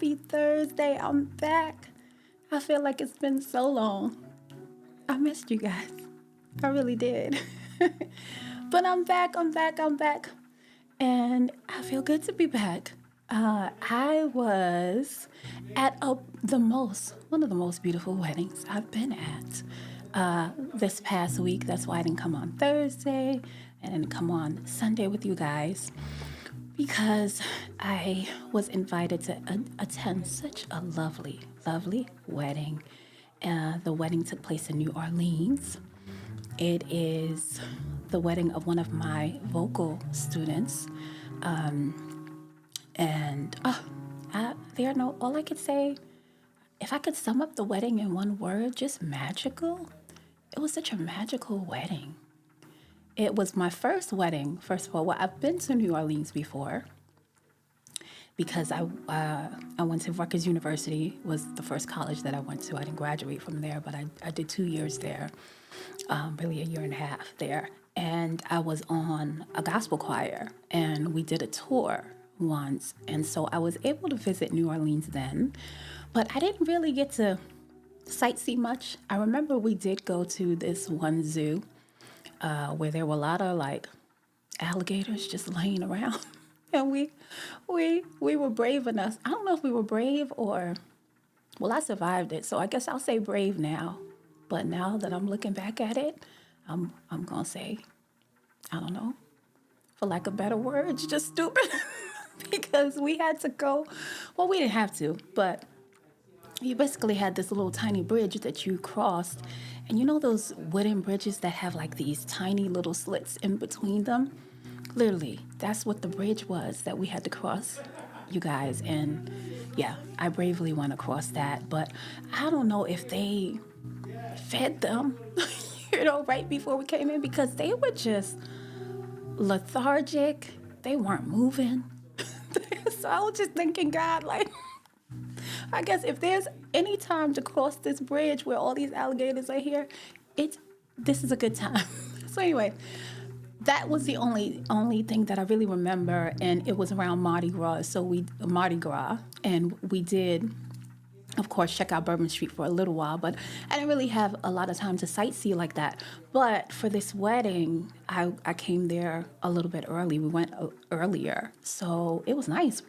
Happy Thursday. I'm back. I feel like it's been so long. I missed you guys. I really did. But I'm back. And I feel good to be back. I was at one of the most beautiful weddings I've been at this past week. That's why I didn't come on Thursday and didn't come on Sunday with you guys because I was invited to attend such a lovely, lovely wedding. The wedding took place in New Orleans. It is the wedding of one of my vocal students. And there are no, all I could say, if I could sum up the wedding in one word, just magical. It was such a magical wedding. It was my first wedding, first of all. Well, I've been to New Orleans before because I went to Rutgers University, was the first college that I went to. I didn't graduate from there, but I did 2 years there, really a year and a half there. And I was on a gospel choir, and we did a tour once. And so I was able to visit New Orleans then, but I didn't really get to sightsee much. I remember we did go to this one zoo where there were a lot of like alligators just laying around. And we were brave enough. I don't know if we were brave or, well, I survived it, so I guess I'll say brave now. But now that I'm looking back at it, I'm gonna say, I don't know, for lack of better words, just stupid. Because we had to go, well, we didn't have to, but you basically had this little tiny bridge that you crossed. And you know those wooden bridges that have like these tiny little slits in between them? Literally, that's what the bridge was that we had to cross, you guys. And yeah, I bravely went across that. But I don't know if they fed them, right before we came in, because they were just lethargic. They weren't moving. So I was just thinking, God, like, I guess if there's any time to cross this bridge where all these alligators are here, this is a good time. So anyway, that was the only thing that I really remember, and it was around Mardi Gras. So Mardi Gras, and we did, of course, check out Bourbon Street for a little while, but I didn't really have a lot of time to sightsee like that. But for this wedding, I came there a little bit early. We went earlier, so it was nice.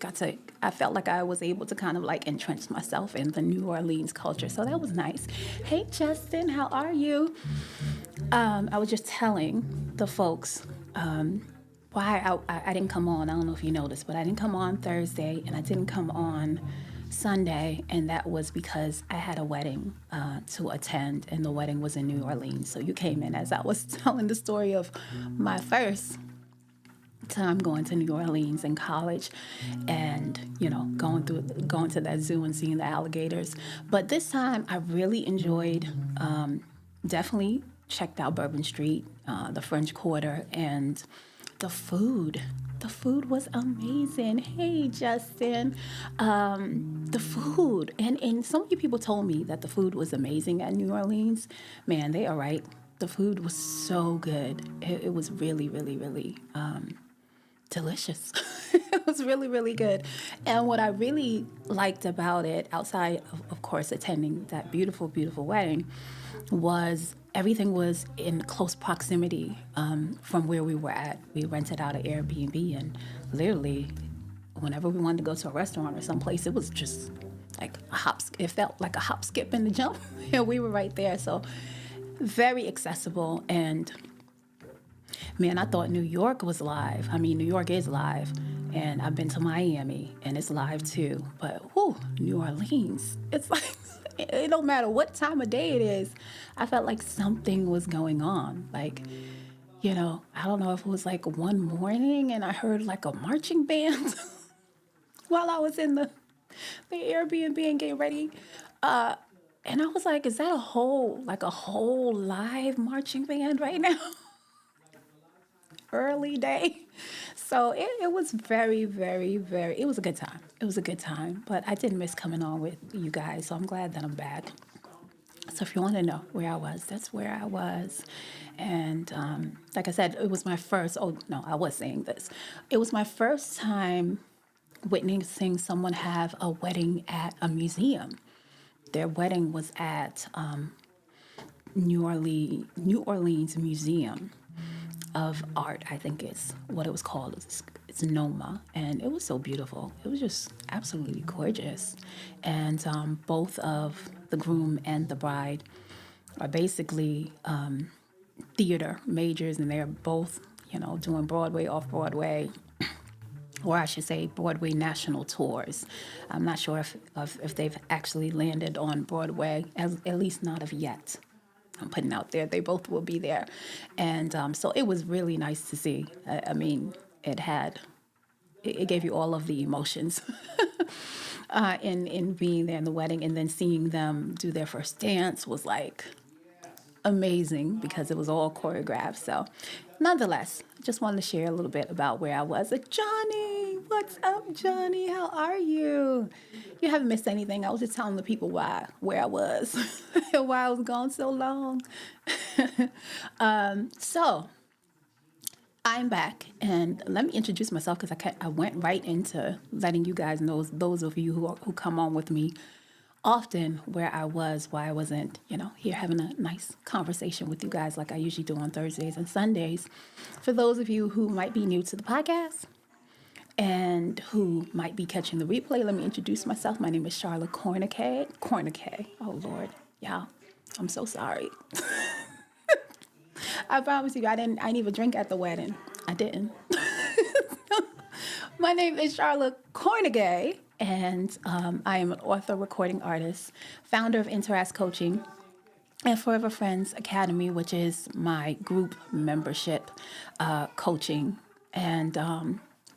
I felt like I was able to kind of like entrench myself in the New Orleans culture, so that was nice. Hey, Justin, how are you? I was just telling the folks why I didn't come on. I don't know if you noticed, but I didn't come on Thursday, and I didn't come on Sunday, and that was because I had a wedding to attend, and the wedding was in New Orleans. So you came in as I was telling the story of my first time going to New Orleans in college, and going to that zoo and seeing the alligators. But this time I really enjoyed, definitely checked out Bourbon Street, the French Quarter, and the food. The food was amazing. Hey, Justin. The food. And so many people told me that the food was amazing at New Orleans. Man, they are right. The food was so good. It was really, really, really delicious. It was really, really good. And what I really liked about it, outside of course, attending that beautiful, beautiful wedding, was everything was in close proximity from where we were at. We rented out an Airbnb, and literally, whenever we wanted to go to a restaurant or someplace, it was just like a hop. It felt like a hop, skip, and a jump, and we were right there. So very accessible. And man, I thought New York was live. I mean, New York is live, and I've been to Miami, and it's live too. But New Orleans, it's like, it don't matter what time of day it is. I felt like something was going on. Like, I don't know if it was like one morning and I heard like a marching band while I was in the Airbnb and getting ready. And I was like, is that a whole live marching band right now? Early day. So it was very, very, very, it was a good time. It was a good time, but I did miss coming on with you guys, so I'm glad that I'm back. So if you want to know where I was, that's where I was. And like I said, it was my first, I was saying this. It was my first time witnessing someone have a wedding at a museum. Their wedding was at New Orleans Museum of Art, I think is what it was called. It's NOMA, and it was so beautiful. It was just absolutely gorgeous. And both of the groom and the bride are basically theater majors, and they're both, doing Broadway, off Broadway, or I should say Broadway national tours. I'm not sure if they've actually landed on Broadway, at least not of yet. I'm putting out there, they both will be there. And so it was really nice to see. I mean, it gave you all of the emotions in being there in the wedding, and then seeing them do their first dance was like amazing because it was all choreographed. So nonetheless, just wanted to share a little bit about where I was. Johnny, what's up, Johnny? How are you? You haven't missed anything. I was just telling the people where I was and why I was gone so long. So I'm back, and let me introduce myself because I went right into letting you guys know, those of you who come on with me often, where I was, why I wasn't, here having a nice conversation with you guys like I usually do on Thursdays and Sundays. For those of you who might be new to the podcast and who might be catching the replay, let me introduce myself. My name is Sharla Kornegay. Kornegay. Oh, Lord. Yeah, I'm so sorry. I promise you, I didn't even drink at the wedding. I didn't. My name is Sharla Kornegay, and I am an author, recording artist, founder of Interact Coaching and Forever Friends Academy, which is my group membership coaching. And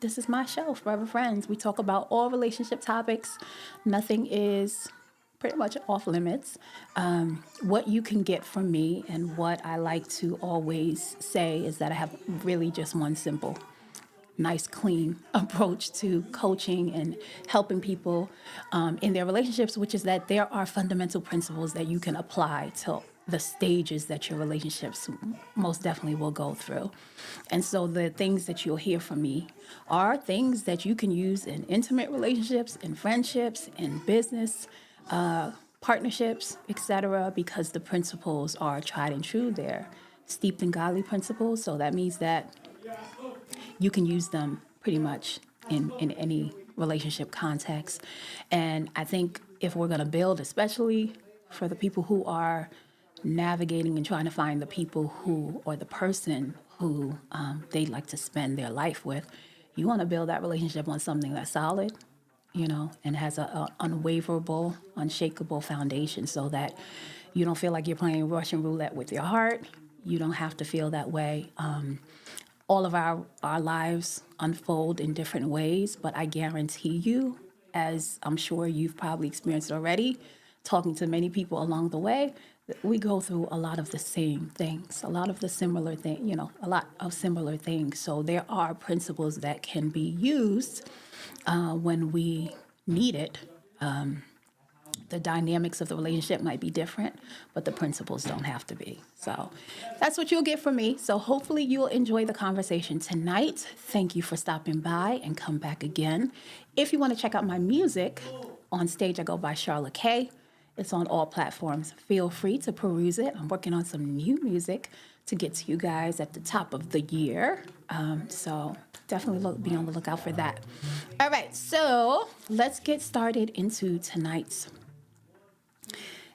this is my show, Forever Friends. We talk about all relationship topics. Nothing is pretty much off limits. What you can get from me, and what I like to always say, is that I have really just one simple, nice, clean approach to coaching and helping people in their relationships, which is that there are fundamental principles that you can apply to the stages that your relationships most definitely will go through. And so the things that you'll hear from me are things that you can use in intimate relationships, in friendships, in business, partnerships, etc., because the principles are tried and true. They're steeped in godly principles. So that means that you can use them pretty much in any relationship context. And I think if we're going to build, especially for the people who are navigating and trying to find the people who, or the person who they'd like to spend their life with, you want to build that relationship on something that's solid, and has a unwaverable, unshakable foundation, so that you don't feel like you're playing Russian roulette with your heart. You don't have to feel that way. All of our lives unfold in different ways, but I guarantee you, as I'm sure you've probably experienced already, talking to many people along the way, that we go through a lot of the same things, a lot of similar things. So there are principles that can be used when we need it. The dynamics of the relationship might be different, but the principles don't have to be. So that's what you'll get from me. So hopefully you'll enjoy the conversation tonight. Thank you for stopping by, and come back again. If you want to check out my music, on stage I go by Sharla K. It's on all platforms. Feel free to peruse it. I'm working on some new music to get to you guys at the top of the year. So definitely be on the lookout for that. All right, so let's get started into tonight's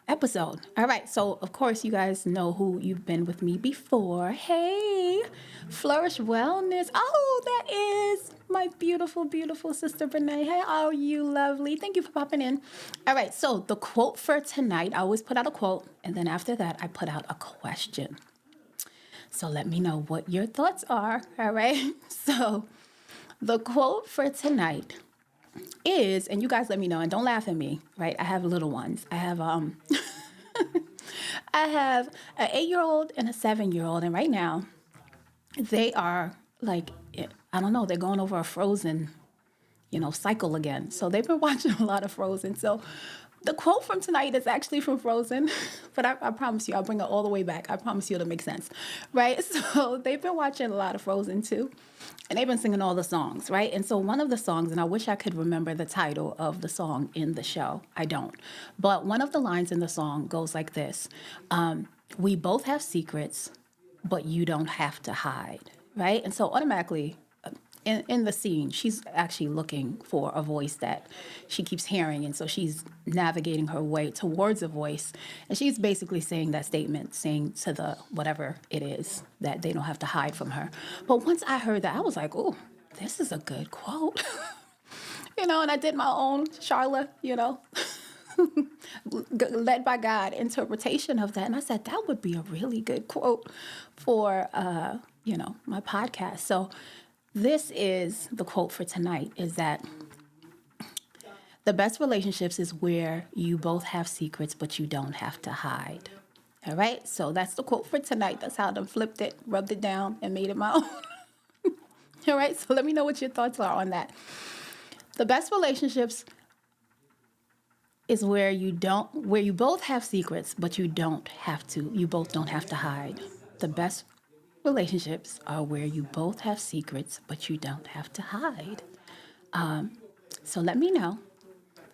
episode. All right, so of course you guys know who you've been with me before. Hey, Flourish Wellness. Oh, that is my beautiful, beautiful sister Renee. Hey, how are you, lovely? Thank you for popping in. All right, so the quote for tonight, I always put out a quote, and then after that I put out a question. So let me know what your thoughts are. All right, so the quote for tonight is, and you guys let me know, and don't laugh at me, right? I have little ones. I have I have an 8-year-old and a 7-year-old, and right now they are like, I don't know, they're going over a Frozen, cycle again. So they've been watching a lot of Frozen. So The quote from tonight is actually from Frozen, but I promise you, I'll bring it all the way back. I promise you it'll make sense, right? So they've been watching a lot of Frozen too, and they've been singing all the songs, right? And so one of the songs, and I wish I could remember the title of the song in the show. I don't. But one of the lines in the song goes like this. We both have secrets, but you don't have to hide, right? And so automatically, in the scene, she's actually looking for a voice that she keeps hearing. And so she's navigating her way towards a voice. And she's basically saying that statement, saying to the whatever it is that they don't have to hide from her. But once I heard that, I was like, oh, this is a good quote. And I did my own Sharla, led by God interpretation of that. And I said, that would be a really good quote for, my podcast. So this is the quote for tonight, is that the best relationships is where you both have secrets, but you don't have to hide. All right. So that's the quote for tonight. That's how I flipped it, rubbed it down, and made it my own. All right. So let me know what your thoughts are on that. The best relationships is where you both have secrets, but you both don't have to hide. The best relationships are where you both have secrets, but you don't have to hide. So let me know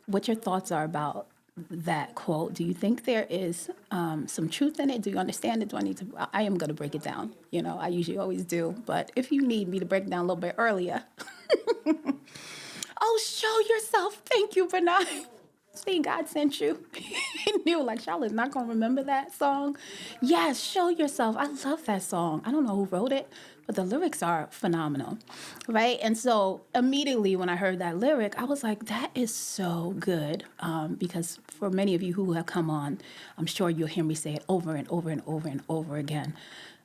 what your thoughts are about that quote. Do you think there is some truth in it? Do you understand it? I am going to break it down. I usually always do. But if you need me to break it down a little bit earlier. Oh, show yourself. Thank you, Bernard. See, God sent you. He knew, Charlotte's not going to remember that song. Yes, show yourself. I love that song. I don't know who wrote it, but the lyrics are phenomenal, right? And so immediately when I heard that lyric, I was like, that is so good, because for many of you who have come on, I'm sure you'll hear me say it over and over and over and over again.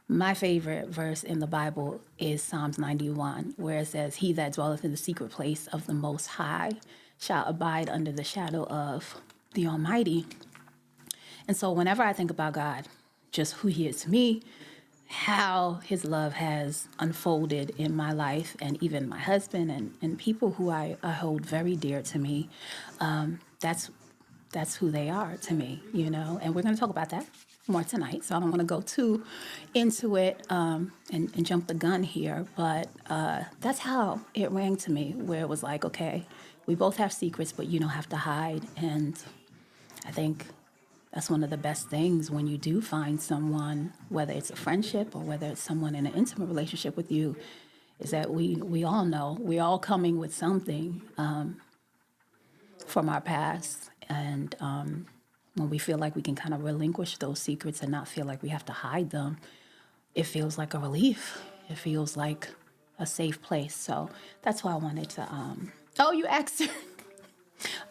My favorite verse in the Bible is Psalms 91, where it says, he that dwelleth in the secret place of the Most High shall abide under the shadow of the Almighty. And so whenever I think about God, just who he is to me, how his love has unfolded in my life, and even my husband and people who I hold very dear to me, that's who they are to me, and we're going to talk about that more tonight. So I don't want to go too into it and jump the gun here, but that's how it rang to me, where it was like, okay, we both have secrets, but you don't have to hide. And I think that's one of the best things when you do find someone, whether it's a friendship or whether it's someone in an intimate relationship with you, is that we all know we're all coming with something from our past. And when we feel like we can kind of relinquish those secrets and not feel like we have to hide them, it feels like a relief. It feels like a safe place. So that's why I wanted to... Oh, you asked her.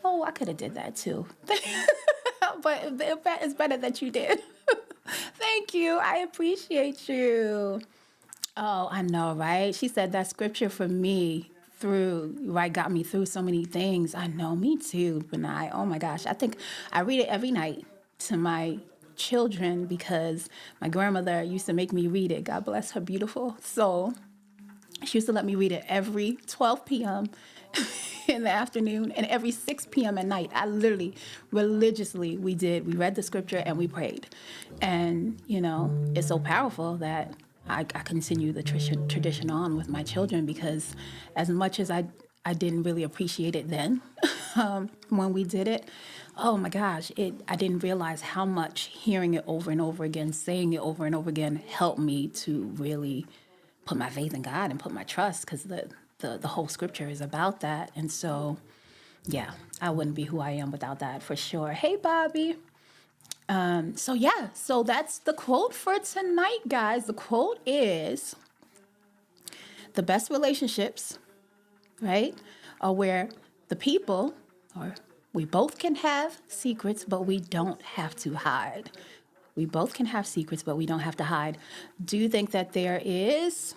Oh, I could have did that too. But it's better that you did. Thank you. I appreciate you. Oh, I know, right? She said that scripture for me got me through so many things. I know, me too, Benai. Oh my gosh. I think I read it every night to my children because my grandmother used to make me read it. God bless her beautiful soul. She used to let me read it every 12 p.m. in the afternoon and every 6 p.m. at night. I literally, religiously, we read the scripture and we prayed. And, it's so powerful that I continue the tradition on with my children, because as much as I didn't really appreciate it then when we did it, oh my gosh, I didn't realize how much hearing it over and over again, saying it over and over again helped me to really put my faith in God and put my trust, because the whole scripture is about that. And so, yeah, I wouldn't be who I am without that for sure. Hey, Bobby. So that's the quote for tonight, guys. The quote is, the best relationships, right, are where the people, or we both can have secrets, but we don't have to hide. We both can have secrets, but we don't have to hide. Do you think that there is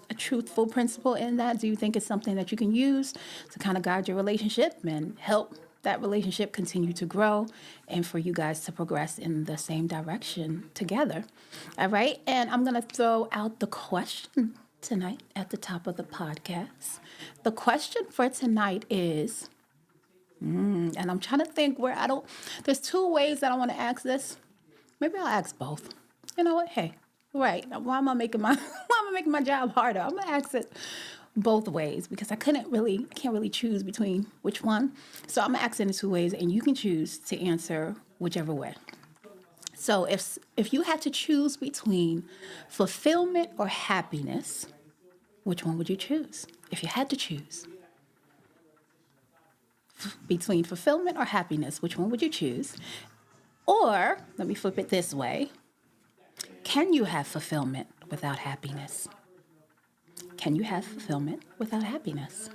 a truthful principle in that? Do you think it's something that you can use to kind of guide your relationship and help that relationship continue to grow and for you guys to progress in the same direction together? All right. And I'm going to throw out the question tonight at the top of the podcast. The question for tonight is, And I'm trying to think where there's two ways that I want to ask this. Maybe I'll ask both. You know what? Hey, right. Why am I making my why am I making my job harder? I'm gonna ask it both ways because I can't really choose between which one. So I'm gonna ask it in two ways, and you can choose to answer whichever way. So if you had to choose between fulfillment or happiness, which one would you choose? If you had to choose between fulfillment or happiness, which one would you choose? Or let me flip it this way. Can you have fulfillment without happiness? Can you have fulfillment without happiness?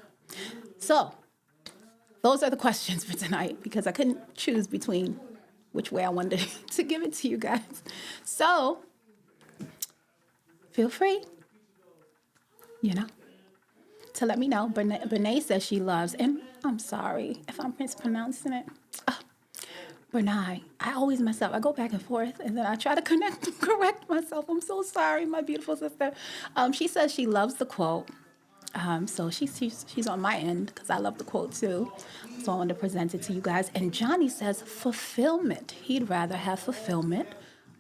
So, those are the questions for tonight because I couldn't choose between which way I wanted to give it to you guys. So, feel free, to let me know. Brene says she loves, and I'm sorry if I'm mispronouncing it. Brene, I always mess up. I go back and forth, and then I try to correct myself. I'm so sorry, my beautiful sister. She says she loves the quote. So she's on my end because I love the quote too. So I wanted to present it to you guys. And Johnny says fulfillment. He'd rather have fulfillment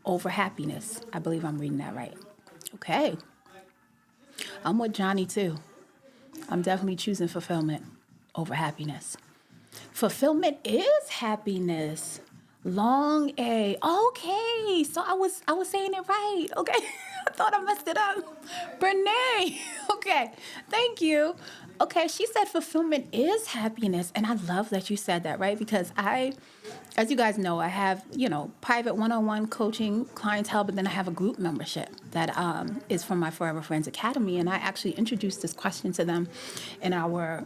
over happiness. I believe I'm reading that right. Okay. I'm with Johnny too. I'm definitely choosing fulfillment over happiness. Fulfillment is happiness. Long A. Okay, so I was saying it right. Okay, I thought I messed it up. Brene. Okay, thank you. Okay, she said fulfillment is happiness, and I love that you said that, right? Because as you guys know, I have private one-on-one coaching clientele, but then I have a group membership that is from my Forever Friends Academy, and I actually introduced this question to them in our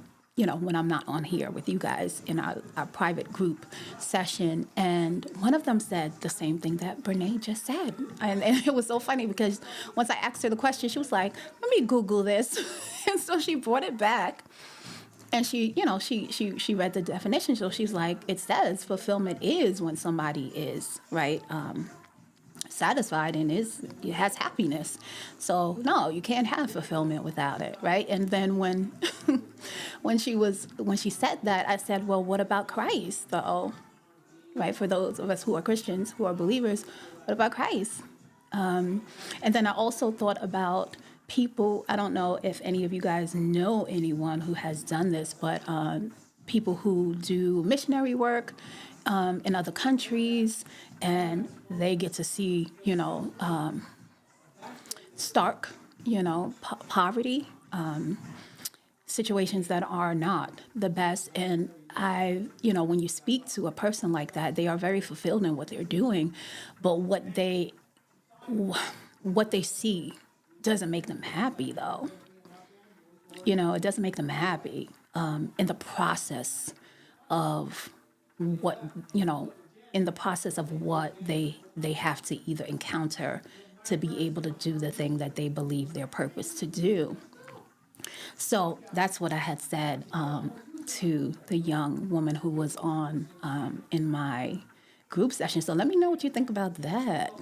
when I'm not on here with you guys in our private group session. And one of them said the same thing that Brene just said. And it was so funny because once I asked her the question, she was like, let me Google this. And so she brought it back. And she read the definition. So she's like, it says fulfillment is when somebody is, right, satisfied and it has happiness. So no, you can't have fulfillment without it, right? And then when when she said that, I said, well, what about Christ though? Right? For those of us who are Christians, who are believers, what about Christ? And then I also thought about people. I don't know if any of you guys know anyone who has done this, but people who do missionary work in other countries, and they get to see, stark, poverty, situations that are not the best. And when you speak to a person like that, they are very fulfilled in what they're doing, but what they see doesn't make them happy, though. It doesn't make them happy in the process of what they have to either encounter to be able to do the thing that they believe their purpose to do. So that's what I had said to the young woman who was on in my group session. So let me know what you think about that,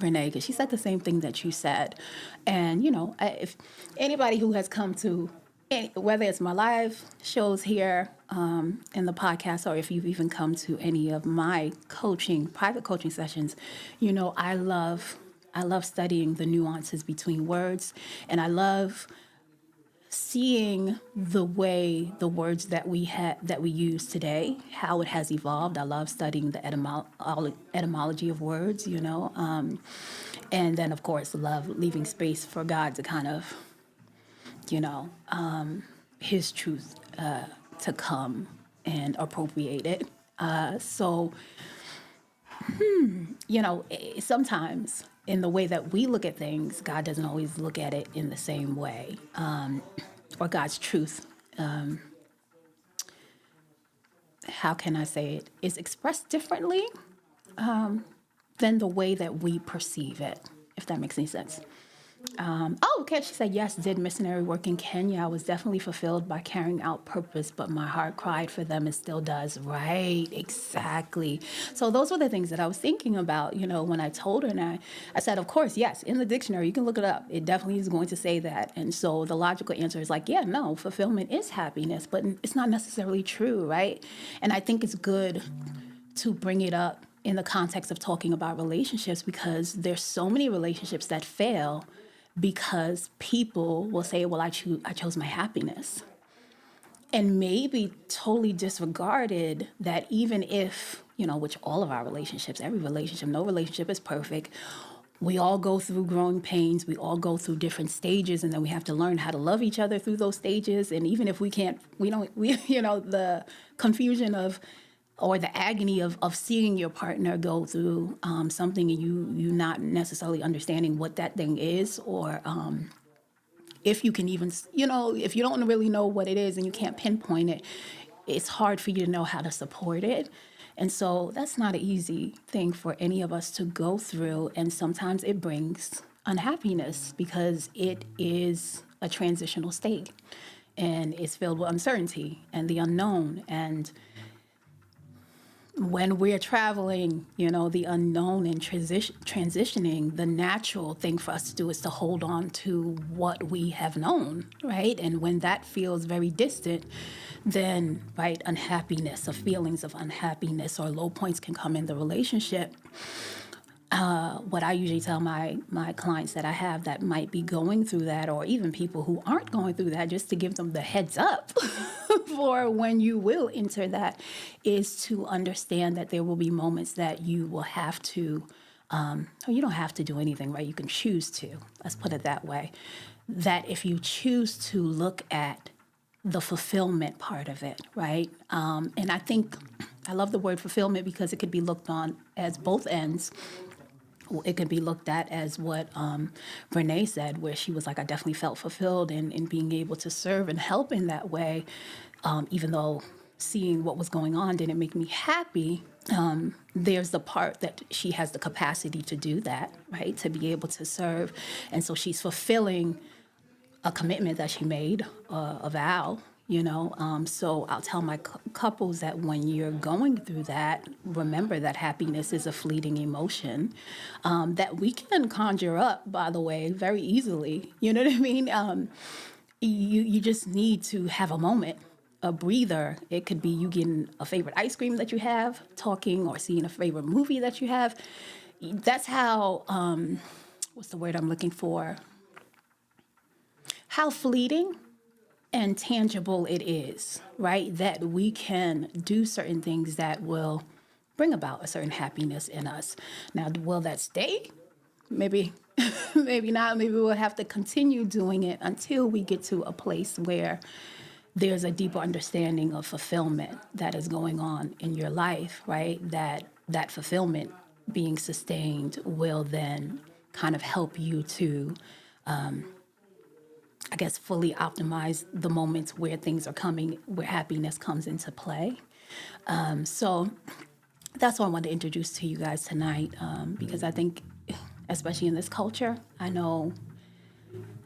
Renee, because she said the same thing that you said. And, if anybody who has come to, whether it's my live shows here in the podcast, or if you've even come to any of my private coaching sessions, I love studying the nuances between words, and I love seeing the way the words that we use today, how it has evolved. I love studying the etymology of words, and then of course love leaving space for God to kind of, His truth to come and appropriate it. Sometimes in the way that we look at things, God doesn't always look at it in the same way, or God's truth. How can I say it? Is expressed differently than the way that we perceive it, if that makes any sense. Okay, she said, yes, did missionary work in Kenya. I was definitely fulfilled by carrying out purpose, but my heart cried for them and still does. Right, exactly. So those were the things that I was thinking about, when I told her. And I said, of course, yes, in the dictionary, you can look it up. It definitely is going to say that. And so the logical answer is like, yeah, no, fulfillment is happiness, but it's not necessarily true, right? And I think it's good to bring it up in the context of talking about relationships, because there's so many relationships that fail because people will say, well, I chose my happiness. And maybe totally disregarded that even if, which all of our relationships, every relationship, no relationship is perfect. We all go through growing pains. We all go through different stages, and then we have to learn how to love each other through those stages. And even if we the confusion of, or the agony of seeing your partner go through something and you not necessarily understanding what that thing is, or if you can even, if you don't really know what it is and you can't pinpoint it, it's hard for you to know how to support it. And so that's not an easy thing for any of us to go through. And sometimes it brings unhappiness because it is a transitional state and it's filled with uncertainty and the unknown. And when we're traveling, the unknown and transitioning, the natural thing for us to do is to hold on to what we have known, right? And when that feels very distant, then, right, unhappiness or feelings of unhappiness or low points can come in the relationship. What I usually tell my clients that I have that might be going through that, or even people who aren't going through that, just to give them the heads up for when you will enter that, is to understand that there will be moments that you will have to, or you don't have to do anything, right? You can choose to, let's put it that way, that if you choose to look at the fulfillment part of it, right? And I think I love the word fulfillment because it could be looked on as both ends. It could be looked at as what Renee said, where she was like, I definitely felt fulfilled in being able to serve and help in that way, even though seeing what was going on didn't make me happy. There's the part that she has the capacity to do that, right, to be able to serve. And so she's fulfilling a commitment that she made, a vow, So I'll tell my couples that when you're going through that, remember that happiness is a fleeting emotion that we can conjure up, by the way, very easily. You know what I mean? You just need to have a moment, a breather. It could be you getting a favorite ice cream that you have, talking or seeing a favorite movie that you have. That's how, what's the word I'm looking for? How fleeting and tangible it is, right? That we can do certain things that will bring about a certain happiness in us. Now, will that stay? Maybe, maybe not. Maybe we'll have to continue doing it until we get to a place where there's a deeper understanding of fulfillment that is going on in your life, right? That fulfillment being sustained will then kind of help you to I guess, fully optimize the moments where things are coming, where happiness comes into play. So that's what I wanted to introduce to you guys tonight, because I think, especially in this culture, I know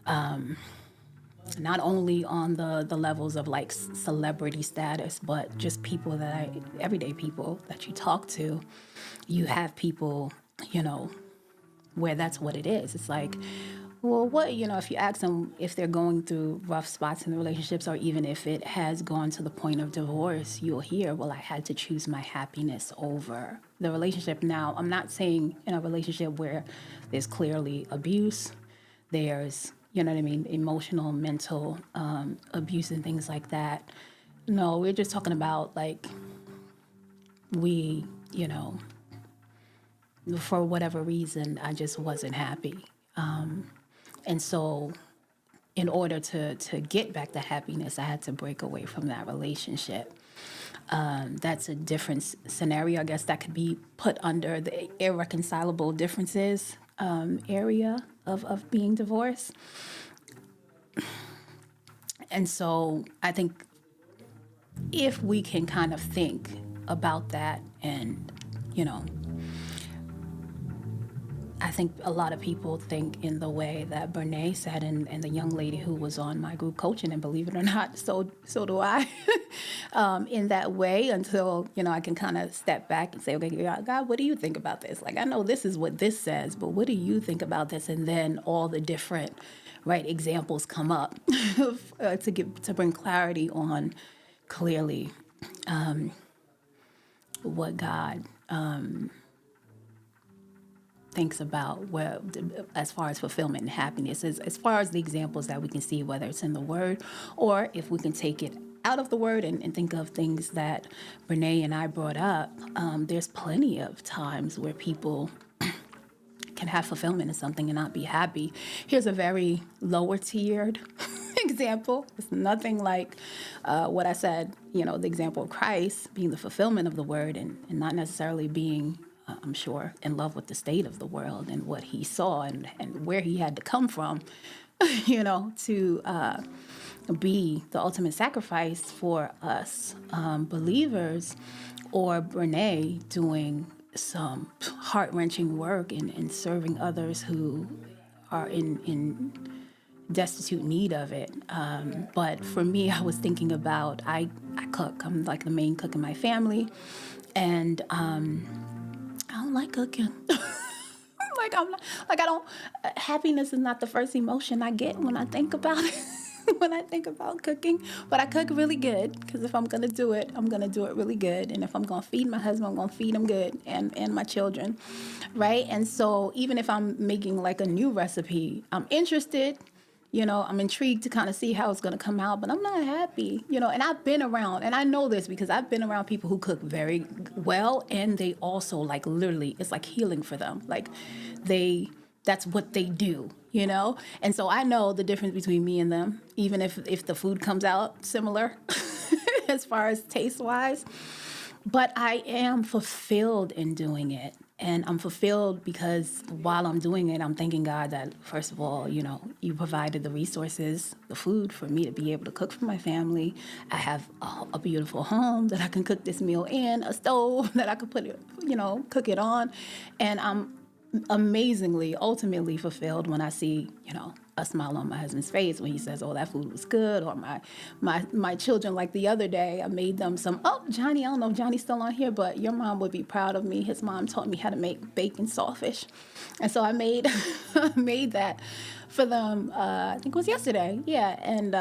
not only on the levels of like celebrity status, but just people everyday people that you talk to, you have people, where that's what it is. It's like, well, if you ask them if they're going through rough spots in the relationships, or even if it has gone to the point of divorce, you'll hear, well, I had to choose my happiness over the relationship. Now, I'm not saying in a relationship where there's clearly abuse, there's, emotional, mental abuse and things like that. No, we're just talking about like for whatever reason, I just wasn't happy. And so in order to get back the happiness, I had to break away from that relationship. That's a different scenario. I guess that could be put under the irreconcilable differences area of being divorced. And so I think if we can kind of think about that and, I think a lot of people think in the way that Brene said, and the young lady who was on my group coaching, and believe it or not, so do I, in that way, until, I can kind of step back and say, okay, God, what do you think about this? Like, I know this is what this says, but what do you think about this? And then all the different, right, examples come up to bring clarity on clearly what God thinks about, well, as far as fulfillment and happiness, as far as the examples that we can see, whether it's in the Word or if we can take it out of the Word and think of things that Renee and I brought up. There's plenty of times where people can have fulfillment in something and not be happy. Here's a very lower tiered example. It's nothing like what I said, the example of Christ being the fulfillment of the Word and not necessarily being, I'm sure, in love with the state of the world and what he saw and where he had to come from, to be the ultimate sacrifice for us believers, or Brene doing some heart-wrenching work in serving others who are in destitute need of it. But for me, I was thinking about, I cook. I'm like the main cook in my family, and I don't like cooking. I don't. Happiness is not the first emotion I get when I think about it. When I think about cooking, but I cook really good, because if I'm gonna do it, I'm gonna do it really good. And if I'm gonna feed my husband, I'm gonna feed him good, and my children, right? And so even if I'm making like a new recipe, I'm interested. I'm intrigued to kind of see how it's going to come out, but I'm not happy, and I've been around, and I know this because I've been around people who cook very well, and they also, like, literally, it's like healing for them. Like, that's what they do, And so I know the difference between me and them, even if the food comes out similar as far as taste-wise. But I am fulfilled in doing it. And I'm fulfilled because while I'm doing it, I'm thanking God that, first of all, you provided the resources, the food for me to be able to cook for my family. I have a beautiful home that I can cook this meal in, a stove that I could put it, cook it on. And I'm amazingly, ultimately fulfilled when I see, a smile on my husband's face when he says, "Oh, that food was good." Or my children, like the other day, I made them some. Oh, Johnny, I don't know if Johnny's still on here, but your mom would be proud of me. His mom taught me how to make bacon saltfish, and so I made made that for them. I think it was yesterday. Yeah, and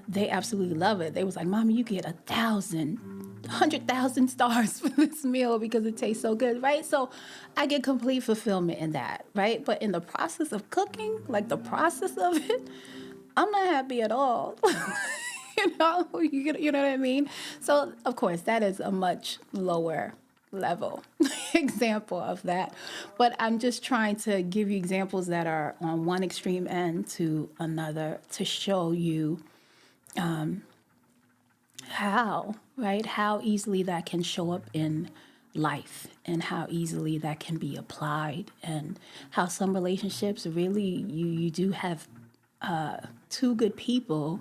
they absolutely love it. They was like, "Mommy, you get 100,000 stars for this meal because it tastes so good," right? So I get complete fulfillment in that, right? But in the process of cooking, like the process of it, I'm not happy at all. you know what I mean? So of course, that is a much lower level example of that. But I'm just trying to give you examples that are on one extreme end to another to show you how easily that can show up in life and how easily that can be applied, and how some relationships really, you do have two good people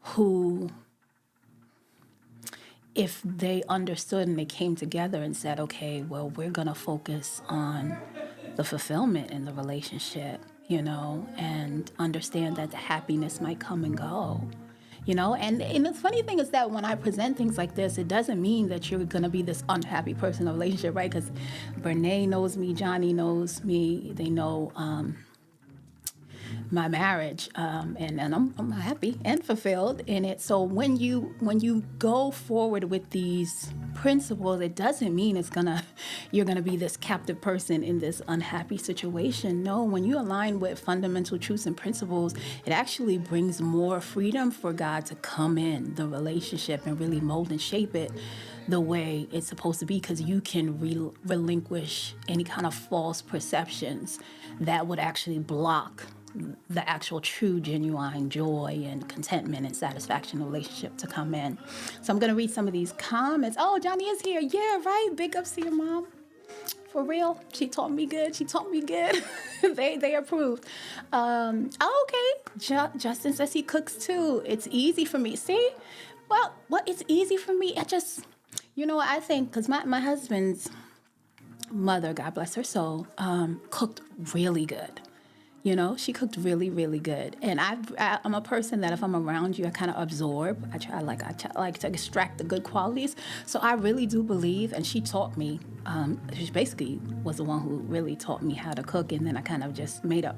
who, if they understood and they came together and said, okay, well, we're going to focus on the fulfillment in the relationship, and understand that the happiness might come and go. And the funny thing is that when I present things like this, it doesn't mean that you're going to be this unhappy person in a relationship, right? Because Brene knows me, Johnny knows me, they know my marriage, and I'm happy and fulfilled in it. So when you go forward with these principles, it doesn't mean you're gonna be this captive person in this unhappy situation. No, when you align with fundamental truths and principles, it actually brings more freedom for God to come in the relationship and really mold and shape it the way it's supposed to be, because you can relinquish any kind of false perceptions that would actually block the actual true, genuine joy and contentment and satisfaction in the relationship to come in. So I'm going to read some of these comments. Oh, Johnny is here. Yeah, right. Big ups to your mom. For real. She taught me good. They approved. Okay. Justin says he cooks too. It's easy for me. See? Well, it's easy for me? I just, I think, because my husband's mother, God bless her soul, cooked really good. She cooked really, really good. And I'm a person that if I'm around you, I kind of absorb. I like to extract the good qualities. So I really do believe, and she taught me. She basically was the one who really taught me how to cook, and then I kind of just made up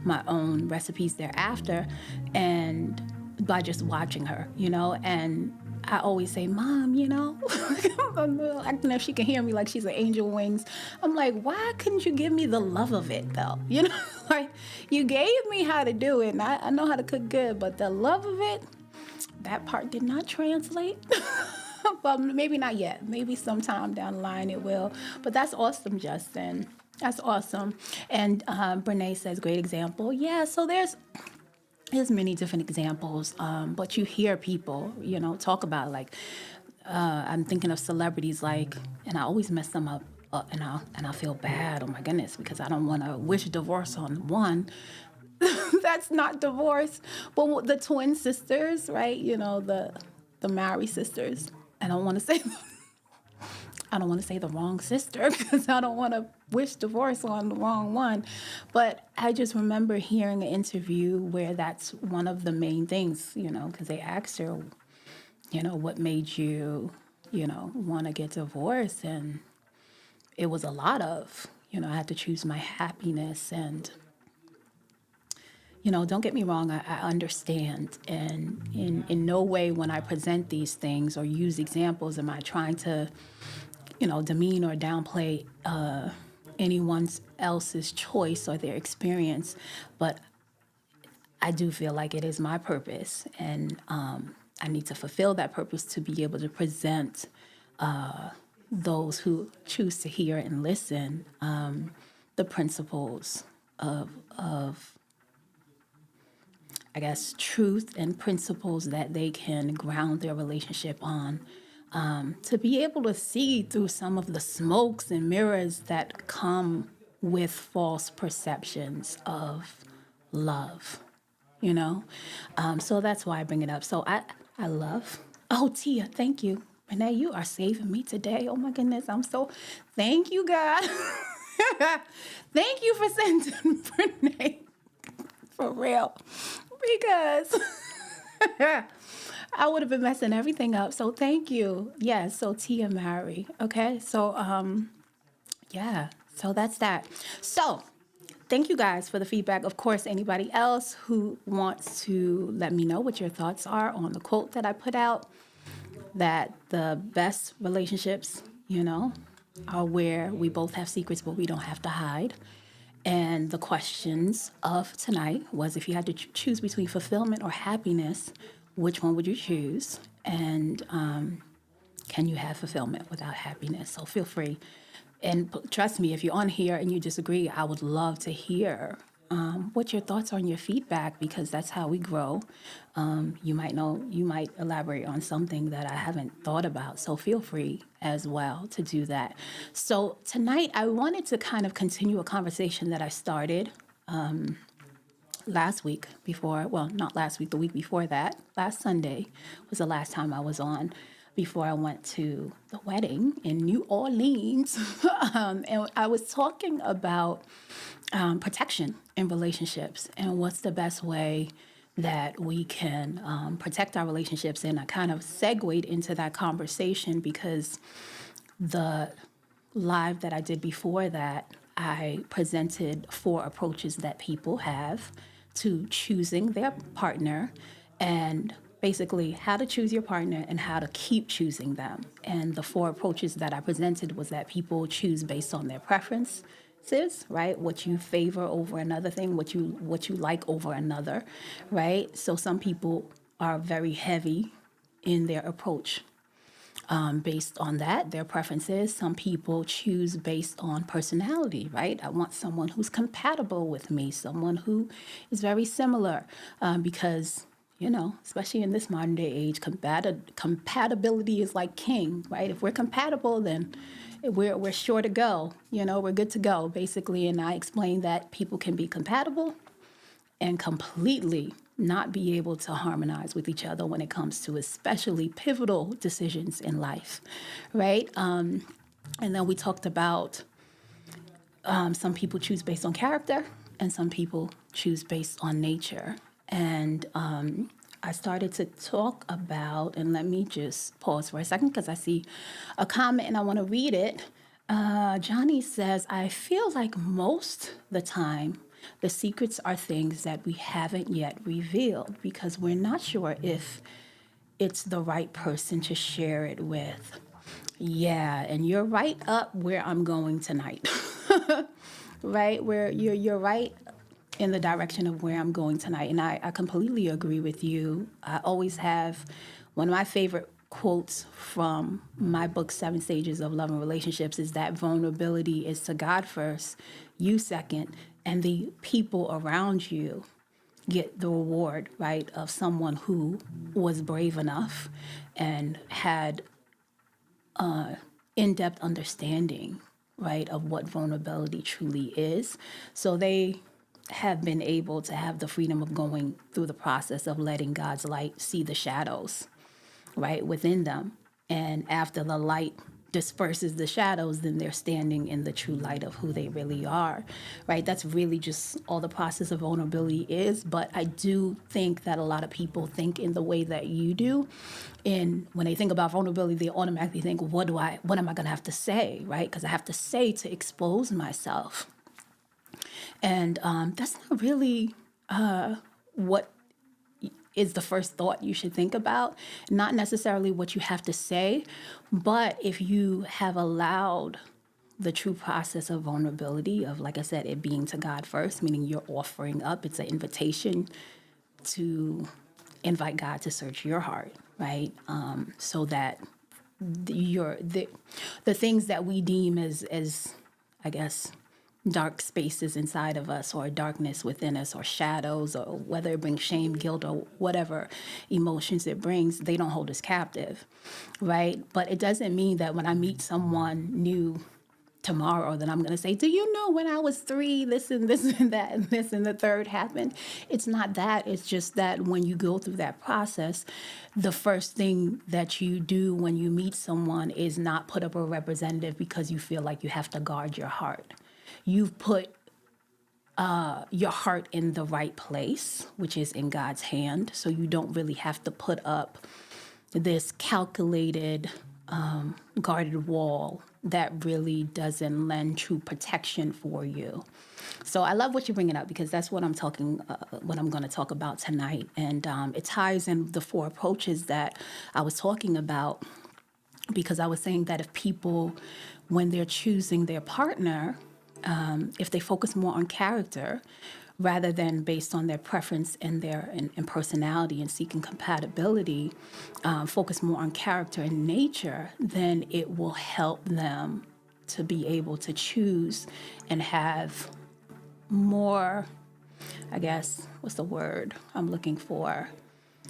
my own recipes thereafter, and by just watching her, and I always say, Mom, I'm acting if she can hear me like she's an angel wings. I'm like, why couldn't you give me the love of it, though? Like, you gave me how to do it, and I know how to cook good, but the love of it, that part did not translate. Well, maybe not yet. Maybe sometime down the line it will. But that's awesome, Justin. That's awesome. And Brene says, great example. Yeah, so there's many different examples, but you hear people, talk about like, I'm thinking of celebrities like, and I always mess them up, and I feel bad. Oh my goodness, because I don't want to wish divorce on one. That's not divorce, but the twin sisters, right? The Mary sisters. I don't want to say the wrong sister because I don't want to wish divorce on the wrong one. But I just remember hearing an interview where that's one of the main things, because they asked her, what made you, want to get divorced? And it was a lot of, I had to choose my happiness. And, don't get me wrong, I understand. And in no way when I present these things or use examples am I trying to demean or downplay anyone else's choice or their experience, but I do feel like it is my purpose, and I need to fulfill that purpose to be able to present those who choose to hear and listen the principles of I guess truth and principles that they can ground their relationship on. To be able to see through some of the smokes and mirrors that come with false perceptions of love, So that's why I bring it up. So I love, oh, Tia, thank you. Renee, you are saving me today. Oh my goodness, thank you, God. Thank you for sending Renee, for real, because I would have been messing everything up. So thank you. Yeah, so Tia Mary. Okay, so yeah, so that's that. So thank you guys for the feedback. Of course, anybody else who wants to let me know what your thoughts are on the quote that I put out, that the best relationships, are where we both have secrets, but we don't have to hide. And the questions of tonight was, if you had to choose between fulfillment or happiness, which one would you choose? And can you have fulfillment without happiness? So feel free. And trust me, if you're on here and you disagree, I would love to hear what your thoughts are and your feedback, because that's how we grow. You might elaborate on something that I haven't thought about. So feel free as well to do that. So tonight I wanted to kind of continue a conversation that I started last week not last week, the week before that. Last Sunday was the last time I was on before I went to the wedding in New Orleans. And I was talking about protection in relationships and what's the best way that we can protect our relationships. And I kind of segued into that conversation because the live that I did before that, I presented 4 approaches that people have to choosing their partner, and basically how to choose your partner and how to keep choosing them. And the 4 approaches that I presented was that people choose based on their preferences, right? What you favor over another thing, what you like over another, right? So some people are very heavy in their approach based on that, their preferences. Some people choose based on personality, right? I want someone who's compatible with me, someone who is very similar, because, especially in this modern day age, compatibility is like king, right? If we're compatible, then we're sure to go, we're good to go, basically. And I explained that people can be compatible and completely not be able to harmonize with each other when it comes to especially pivotal decisions in life, right? And then we talked about Some people choose based on character, and some people choose based on nature. And I started to talk about, and let me just pause for a second because I see a comment and I want to read it. Johnny says, I feel like most the time, the secrets are things that we haven't yet revealed because we're not sure if it's the right person to share it with. Yeah, and you're right up where I'm going tonight. Right? Where you're right in the direction of where I'm going tonight. And I completely agree with you. I always have one of my favorite quotes from my book, 7 Stages of Love and Relationships, is that vulnerability is to God first, you second, and the people around you get the reward, right, of someone who was brave enough and had in-depth understanding, right, of what vulnerability truly is. So they have been able to have the freedom of going through the process of letting God's light see the shadows, right, within them. And after the light disperses the shadows, then they're standing in the true light of who they really are, right? That's really just all the process of vulnerability is. But I do think that a lot of people think in the way that you do. And when they think about vulnerability, they automatically think, what am I going to have to say, right? Because I have to say to expose myself. And that's not really what is the first thought you should think about. Not necessarily what you have to say, but if you have allowed the true process of vulnerability, of, like I said, it being to God first, meaning you're offering up, it's an invitation to invite God to search your heart, right? So that the things that we deem as I guess dark spaces inside of us, or darkness within us, or shadows, or whether it brings shame, guilt, or whatever emotions it brings, they don't hold us captive, right? But it doesn't mean that when I meet someone new tomorrow that I'm going to say, do you know when I was 3, this and this and that and this and the third happened? It's not that. It's just that when you go through that process, the first thing that you do when you meet someone is not put up a representative because you feel like you have to guard your heart. You've put your heart in the right place, which is in God's hand. So you don't really have to put up this calculated, guarded wall that really doesn't lend true protection for you. So I love what you're bringing up, because that's what I'm going to talk about tonight. And it ties in the 4 approaches that I was talking about, because I was saying that if people, when they're choosing their partner, if they focus more on character rather than based on their preference and their and personality and seeking compatibility, focus more on character and nature, then it will help them to be able to choose and have more, I guess, what's the word I'm looking for?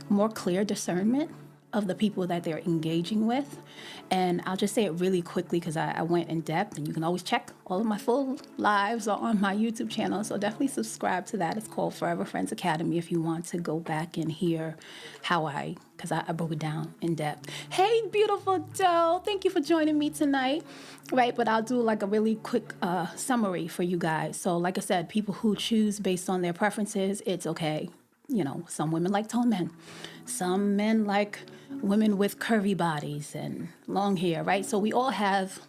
More clear discernment of the people that they're engaging with. And I'll just say it really quickly because I went in depth, and you can always check all of my full lives are on my YouTube channel. So definitely subscribe to that. It's called Forever Friends Academy if you want to go back and hear how because I broke it down in depth. Hey, beautiful doe. Thank you for joining me tonight. Right, but I'll do like a really quick summary for you guys. So like I said, people who choose based on their preferences, it's okay. You know, some women like tall men. Some men like women with curvy bodies and long hair, right? So we all have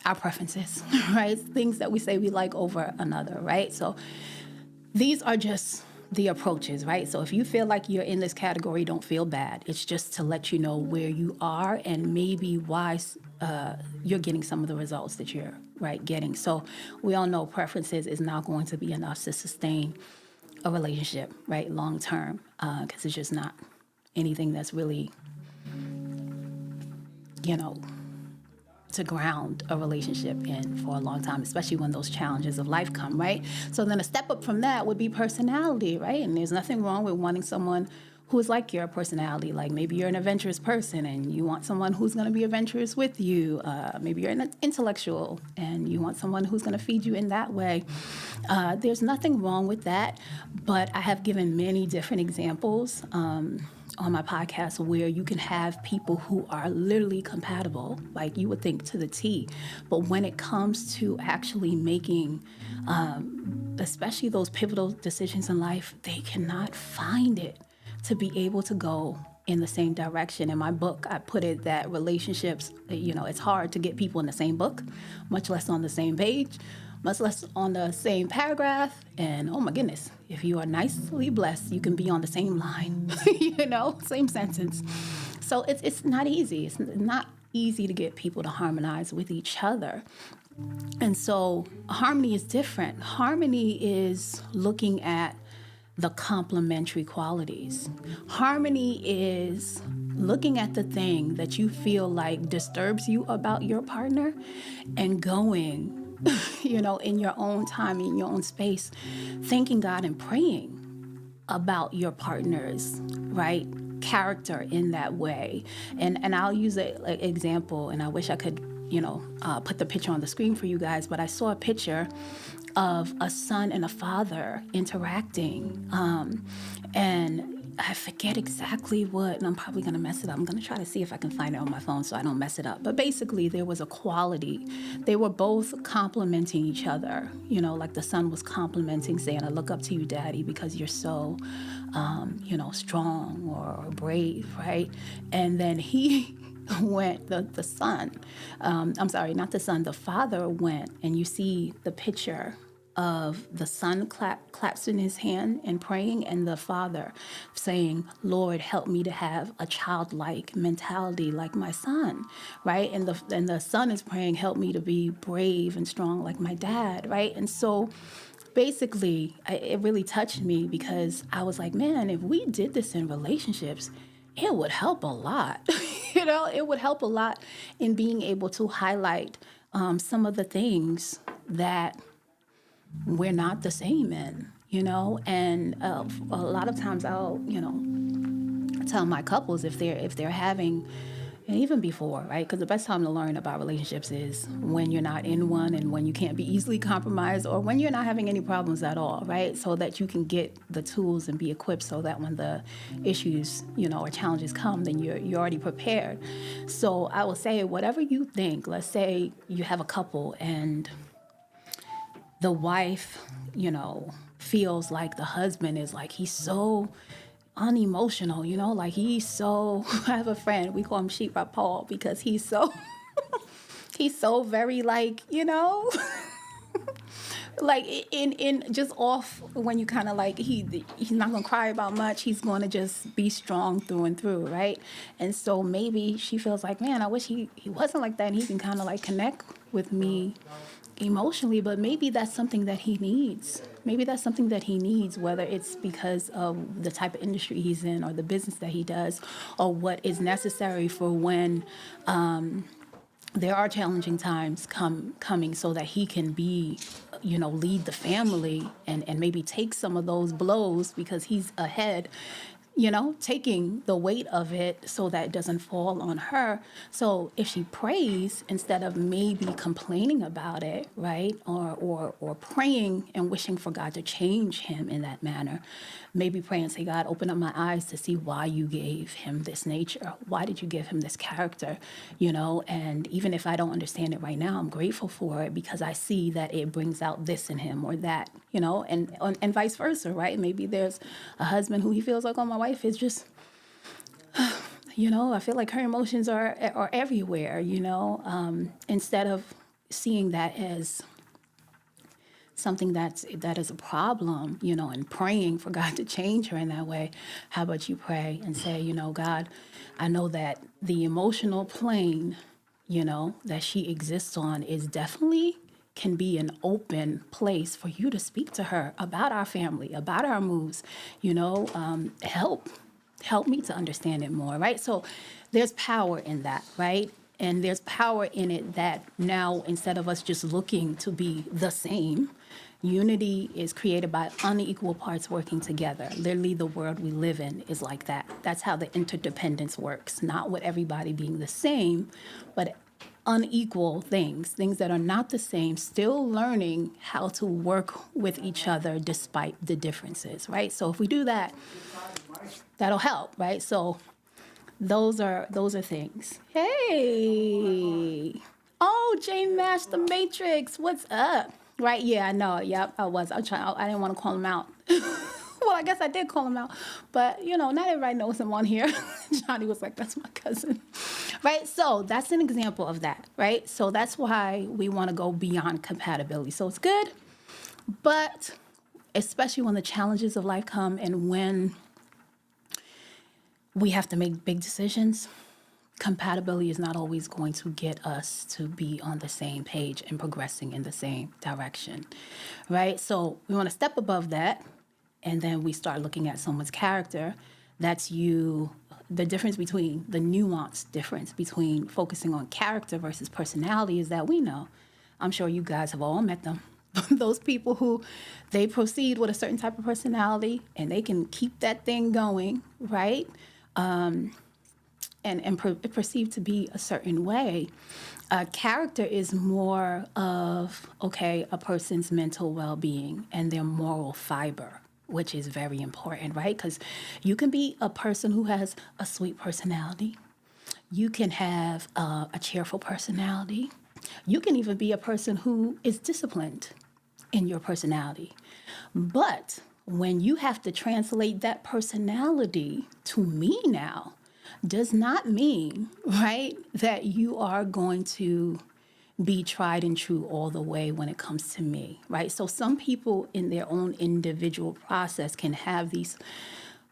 our preferences, right? Things that we say we like over another, right? So these are just the approaches, right? So if you feel like you're in this category, don't feel bad. It's just to let you know where you are and maybe why you're getting some of the results that you're getting. So we all know preferences is not going to be enough to sustain a relationship, right, long term, because it's just not anything that's really, to ground a relationship in for a long time, especially when those challenges of life come, right? So then a step up from that would be personality, right? And there's nothing wrong with wanting someone who's like your personality. Like maybe you're an adventurous person and you want someone who's going to be adventurous with you. Maybe you're an intellectual and you want someone who's going to feed you in that way. There's nothing wrong with that, but I have given many different examples on my podcast where you can have people who are literally compatible, like you would think to the T. But when it comes to actually making, especially those pivotal decisions in life, they cannot find it to be able to go in the same direction. In my book, I put it that relationships, it's hard to get people in the same book, much less on the same page, much less on the same paragraph. And oh my goodness, if you are nicely blessed, you can be on the same line, same sentence. So it's not easy. It's not easy to get people to harmonize with each other. And so harmony is different. Harmony is looking at the complementary qualities. Harmony is looking at the thing that you feel like disturbs you about your partner and going, in your own time, in your own space, thanking God and praying about your partner's, right, character in that way. And I'll use an example, and I wish I could, put the picture on the screen for you guys, but I saw a picture of a son and a father interacting. And I forget exactly what, and I'm probably going to mess it up. I'm going to try to see if I can find it on my phone so I don't mess it up. But basically, there was a quality. They were both complimenting each other. Like the son was complimenting, saying, I look up to you, Daddy, because you're so, strong or brave, right? And then he went, the son, I'm sorry, not the son, the father went, and you see the picture of the son claps in his hand and praying, and the father saying, Lord, help me to have a childlike mentality like my son, right? And the son is praying, help me to be brave and strong like my dad, right? And so basically, it really touched me because I was like, man, if we did this in relationships, it would help a lot. It would help a lot in being able to highlight some of the things that we're not the same in, and a lot of times I'll, tell my couples if they're having, and even before, right? Because the best time to learn about relationships is when you're not in one and when you can't be easily compromised or when you're not having any problems at all, right? So that you can get the tools and be equipped so that when the issues, or challenges come, then you're already prepared. So I will say, whatever you think, let's say you have a couple and the wife, feels like the husband is like, he's so unemotional, like he's so, I have a friend, we call him Sheetrock Paul because he's so, he's so very like, like in just off when you kind of like, he's not going to cry about much. He's going to just be strong through and through. Right. And so maybe she feels like, man, I wish he wasn't like that. And he can kind of like connect with me emotionally, but maybe that's something that he needs. Maybe that's something that he needs, whether it's because of the type of industry he's in or the business that he does or what is necessary for when there are challenging times coming so that he can be, lead the family and maybe take some of those blows because he's ahead, taking the weight of it so that it doesn't fall on her. So if she prays instead of maybe complaining about it, right, or praying and wishing for God to change him in that manner, maybe pray and say, God, open up my eyes to see why you gave him this nature. Why did you give him this character? And even if I don't understand it right now, I'm grateful for it because I see that it brings out this in him or that, and vice versa, right? Maybe there's a husband who he feels like, oh, my wife is just, I feel like her emotions are everywhere, instead of seeing that as something that is a problem, and praying for God to change her in that way. How about you pray and say, God, I know that the emotional plane, that she exists on is definitely can be an open place for you to speak to her about our family, about our moves, help me to understand it more, right? So there's power in that, right? And there's power in it that now, instead of us just looking to be the same, unity is created by unequal parts working together. Literally, the world we live in is like that. That's how the interdependence works, not with everybody being the same, but unequal things that are not the same, still learning how to work with each other despite the differences, right? So if we do that, that'll help, right? So those are things. Hey, oh, J Master Matrix, what's up? Right? Yeah, I know. Yep, I was. I'm trying. I didn't want to call him out. Well, I guess I did call him out, but not everybody knows him on here. Johnny was like, "That's my cousin," right? So that's an example of that, right? So that's why we want to go beyond compatibility. So it's good, but especially when the challenges of life come and when we have to make big decisions, compatibility is not always going to get us to be on the same page and progressing in the same direction, right? So we want to step above that, and then we start looking at someone's character. That's the difference between the nuanced difference between focusing on character versus personality is that we know. I'm sure you guys have all met them. Those people who they proceed with a certain type of personality and they can keep that thing going, right? Perceived to be a certain way. Character is more of, a person's mental well-being and their moral fiber, which is very important, right? Because you can be a person who has a sweet personality. You can have a cheerful personality. You can even be a person who is disciplined in your personality. But when you have to translate that personality to me now, does not mean, right, that you are going to be tried and true all the way when it comes to me, right? So some people in their own individual process can have these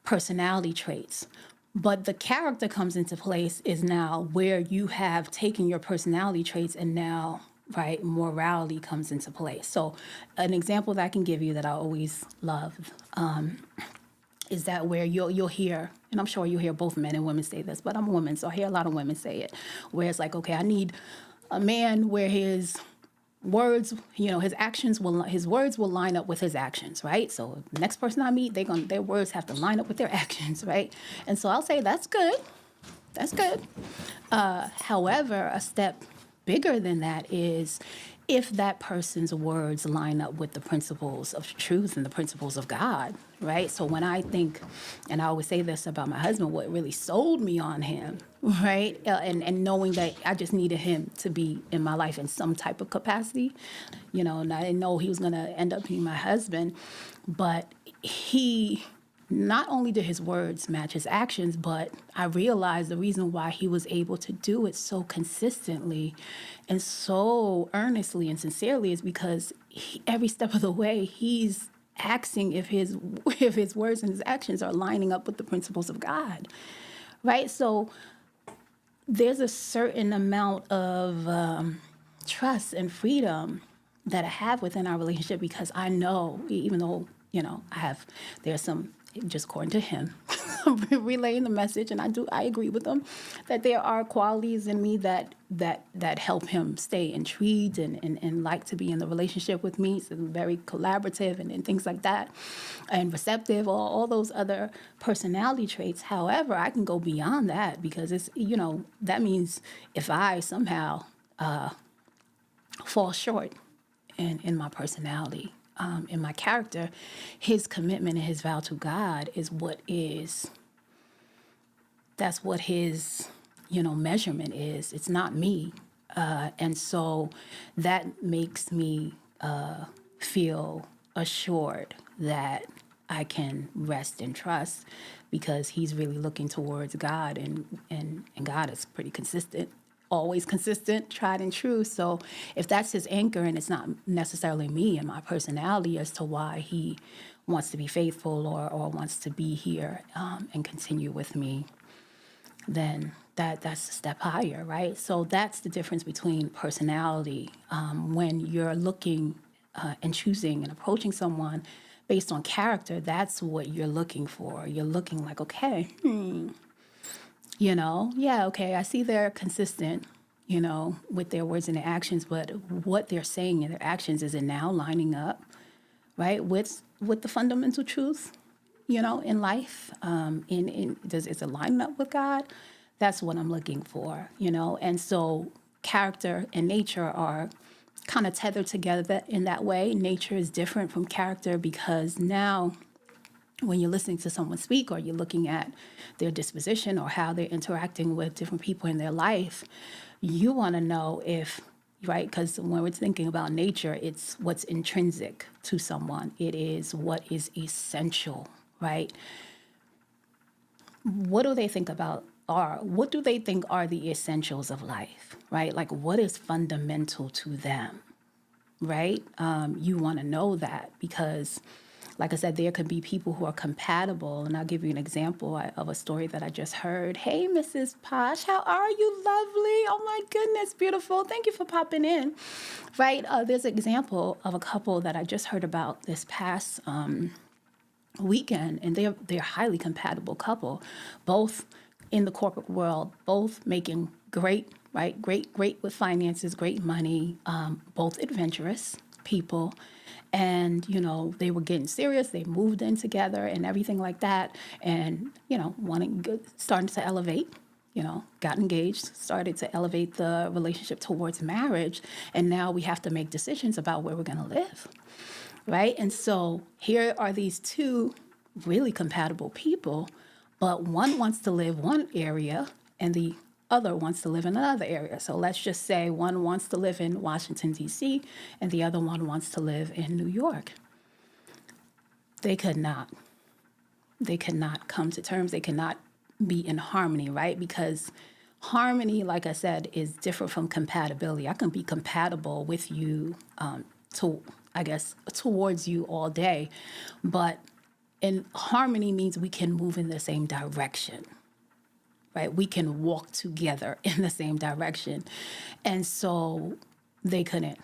personality traits, but the character comes into place is now where you have taken your personality traits and now, right, morality comes into place. So an example that I can give you that I always love is that where you'll hear, and I'm sure you'll hear both men and women say this, but I'm a woman, so I hear a lot of women say it, where it's like, I need a man where his words, his words will line up with his actions, right? So the next person I meet, their words have to line up with their actions, right? And so I'll say, that's good. However, a step bigger than that is if that person's words line up with the principles of truth and the principles of God, right? So when I think, and I always say this about my husband, what really sold me on him, right? And knowing that I just needed him to be in my life in some type of capacity, and I didn't know he was going to end up being my husband, but not only did his words match his actions, but I realized the reason why he was able to do it so consistently and so earnestly and sincerely is because every step of the way he's asking if his words and his actions are lining up with the principles of God, right? So there's a certain amount of trust and freedom that I have within our relationship because I know, even though, there's some, just according to him, relaying the message, and I agree with him, that there are qualities in me that help him stay intrigued and like to be in the relationship with me. So very collaborative and things like that, and receptive, all those other personality traits. However, I can go beyond that because it's, that means if I somehow fall short in my personality, in my character, his commitment and his vow to God that's what his, measurement is. It's not me. And so that makes me feel assured that I can rest and trust because he's really looking towards God and God is pretty consistent. Always consistent, tried and true. So if that's his anchor and it's not necessarily me and my personality as to why he wants to be faithful or wants to be here and continue with me, then that's a step higher, right? So that's the difference between personality. When you're looking and choosing and approaching someone based on character, that's what you're looking for. You're looking like, I see they're consistent, with their words and their actions, but what they're saying in their actions, is it now lining up, right, with the fundamental truth, in life? Is it lining up with God? That's what I'm looking for, and so character and nature are kind of tethered together in that way. Nature is different from character because now when you're listening to someone speak or you're looking at their disposition or how they're interacting with different people in their life, you want to know if, right, because when we're thinking about nature, it's what's intrinsic to someone. It is what is essential, right? What do they think about what do they think are the essentials of life, right? Like what is fundamental to them, right? You want to know that because, like I said, there could be people who are compatible. And I'll give you an example of a story that I just heard. Hey, Mrs. Posh, how are you? Lovely. Oh, my goodness, beautiful. Thank you for popping in. Right? There's an example of a couple that I just heard about this past weekend, and they're a highly compatible couple, both in the corporate world, both making great, right? Great with finances, great money, both adventurous people. And, you know, they were getting serious. They moved in together and everything like that. And, you know, starting to elevate, you know, got engaged, started to elevate the relationship towards marriage. And now we have to make decisions about where we're going to live, right? And so here are these two really compatible people, but one wants to live one area and the other wants to live in another area. So let's just say one wants to live in Washington, D.C., and the other one wants to live in New York. They could not come to terms. They cannot be in harmony, right? Because harmony, like I said, is different from compatibility. I can be compatible with you towards you all day, but in harmony means we can move in the same direction. Right, we can walk together in the same direction, and so they couldn't.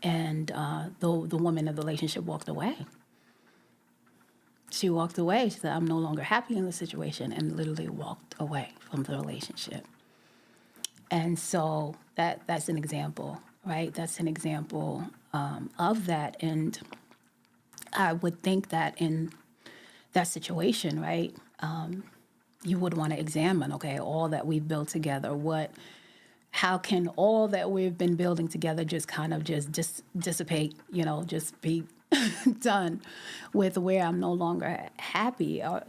And the woman in the relationship walked away. She walked away. She said, "I'm no longer happy in the situation," and literally walked away from the relationship. And so that's an example, right? That's an example of that. And I would think that in that situation, right? You would want to examine, okay, all that we've built together, how can all that we've been building together just kind of just dissipate, you know, just be done with where I'm no longer happy? Or,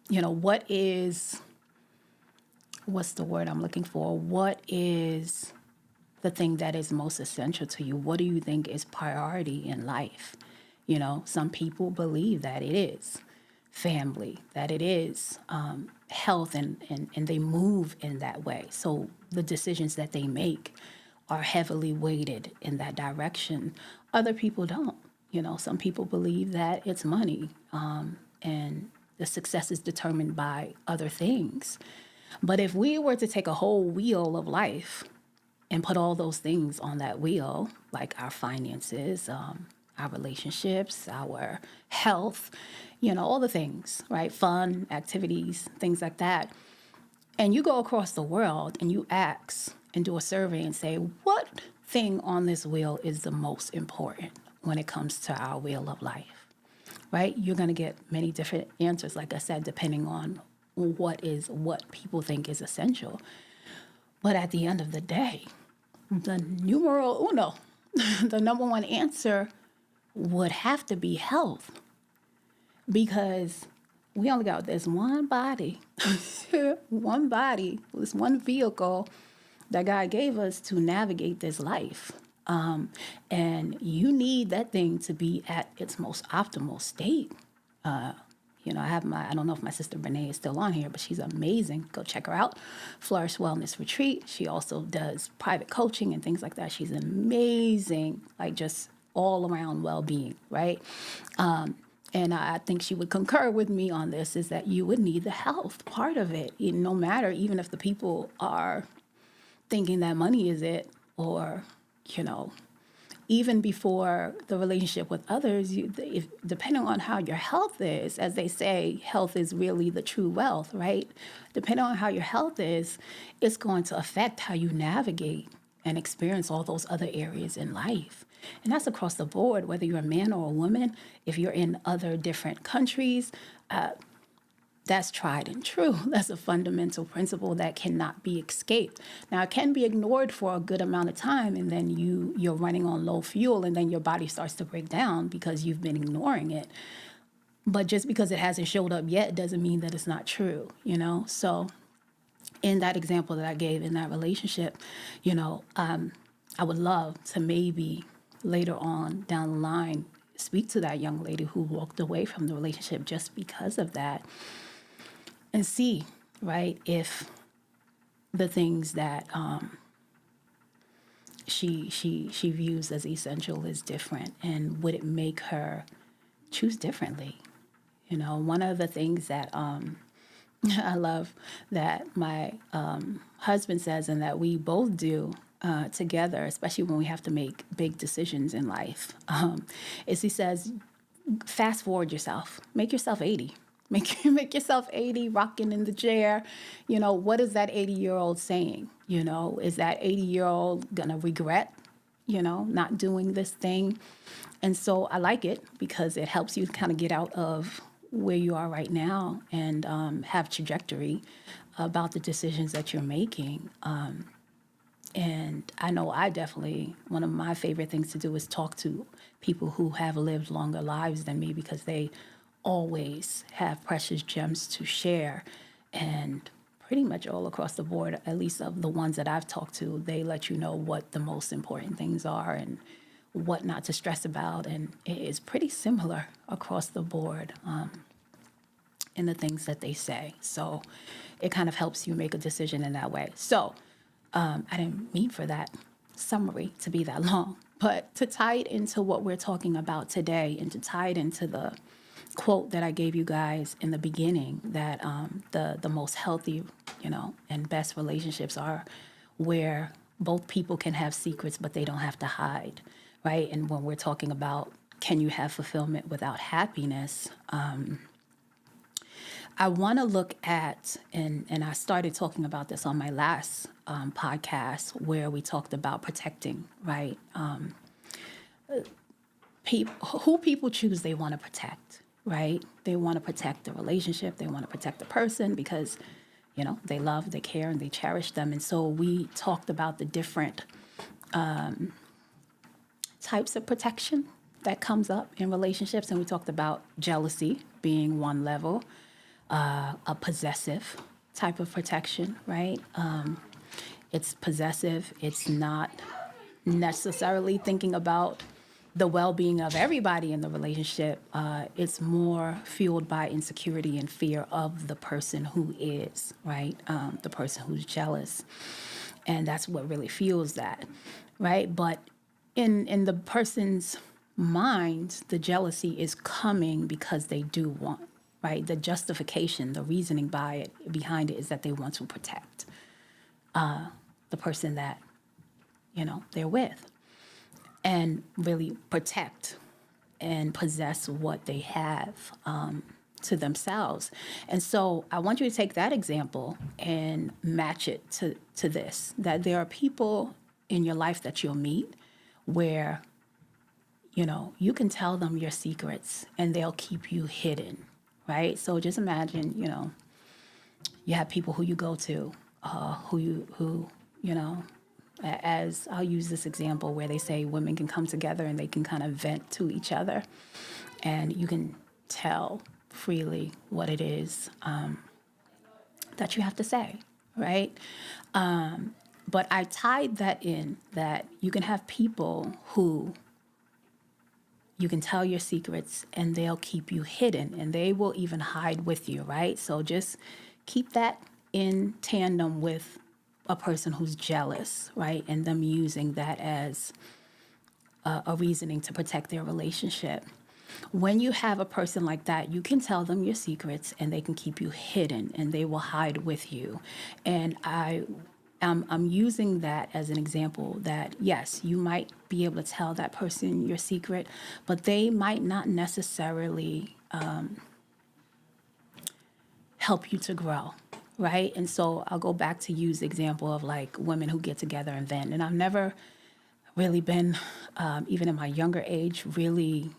you know, what's the word I'm looking for? What is the thing that is most essential to you? What do you think is priority in life? You know, some people believe that it is family, that it is health, and they move in that way. So the decisions that they make are heavily weighted in that direction. Other people don't. You know, some people believe that it's money, and the success is determined by other things. But if we were to take a whole wheel of life and put all those things on that wheel, like our finances, our relationships, our health, you know, all the things, right? Fun, activities, things like that. And you go across the world and you ask and do a survey and say, what thing on this wheel is the most important when it comes to our wheel of life, right? You're going to get many different answers, like I said, depending on what people think is essential. But at the end of the day, the numero uno, the number one answer would have to be health, because we only got this one body, this one vehicle that God gave us to navigate this life. And you need that thing to be at its most optimal state. You know, I don't know if my sister Renee is still on here, but she's amazing. Go check her out. Flourish Wellness Retreat. She also does private coaching and things like that. She's amazing, like just all around well-being, right? And I think she would concur with me on this, is that you would need the health part of it. No matter, even if the people are thinking that money is it, or, you know, even before the relationship with others, depending on how your health is, as they say, health is really the true wealth, right? Depending on how your health is, it's going to affect how you navigate and experience all those other areas in life. And that's across the board, whether you're a man or a woman, if you're in other different countries, That's tried and true. That's a fundamental principle that cannot be escaped. Now, it can be ignored for a good amount of time, and then you're running on low fuel, and then your body starts to break down because you've been ignoring it. But just because it hasn't showed up yet doesn't mean that it's not true, you know? So in that example that I gave in that relationship, I would love to maybe later on down the line speak to that young lady who walked away from the relationship just because of that, and see, right, if the things that she views as essential is different, and would it make her choose differently. One of the things that I love that my husband says, and that we both do together, especially when we have to make big decisions in life, is he says, fast forward yourself, make yourself 80. Make yourself 80, rocking in the chair. What is that 80-year-old saying? Is that 80-year-old going to regret, not doing this thing? And so I like it because it helps you kind of get out of where you are right now and have trajectory about the decisions that you're making. And I know one of my favorite things to do is talk to people who have lived longer lives than me, because they always have precious gems to share. And pretty much all across the board, at least of the ones that I've talked to, they let you know what the most important things are and what not to stress about. And it is pretty similar across the board in the things that they say. So it kind of helps you make a decision in that way. So I didn't mean for that summary to be that long, but to tie it into what we're talking about today, and to tie it into the quote that I gave you guys in the beginning, that the most healthy, and best relationships are where both people can have secrets, but they don't have to hide, right? And when we're talking about, can you have fulfillment without happiness? I want to look at, and I started talking about this on my last podcast, where we talked about protecting, right? Who people choose they want to protect, right? They want to protect the relationship. They want to protect the person because, they love, they care, and they cherish them. And so we talked about the different types of protection that comes up in relationships. And we talked about jealousy being one level, a possessive type of protection, right? It's possessive. It's not necessarily thinking about the well-being of everybody in the relationship. It's more fueled by insecurity and fear of the person who is, right? The person who's jealous. And that's what really fuels that, right? But in the person's mind, the jealousy is coming because they do want, right? The justification, the reasoning behind it is that they want to protect the person that, they're with, and really protect and possess what they have to themselves. And so I want you to take that example and match it to this, that there are people in your life that you'll meet where, you can tell them your secrets and they'll keep you hidden, right? So just imagine, you have people who you go to, as I'll use this example where they say women can come together and they can kind of vent to each other, and you can tell freely what it is that you have to say, right? But I tied that in, that you can have people who you can tell your secrets and they'll keep you hidden, and they will even hide with you, right? So just keep that in tandem with a person who's jealous, right? And them using that as a reasoning to protect their relationship. When you have a person like that, you can tell them your secrets and they can keep you hidden and they will hide with you. And I'm using that as an example that, yes, you might be able to tell that person your secret, but they might not necessarily help you to grow, right? And so I'll go back to use the example of like women who get together and vent. And I've never really been, even in my younger age, really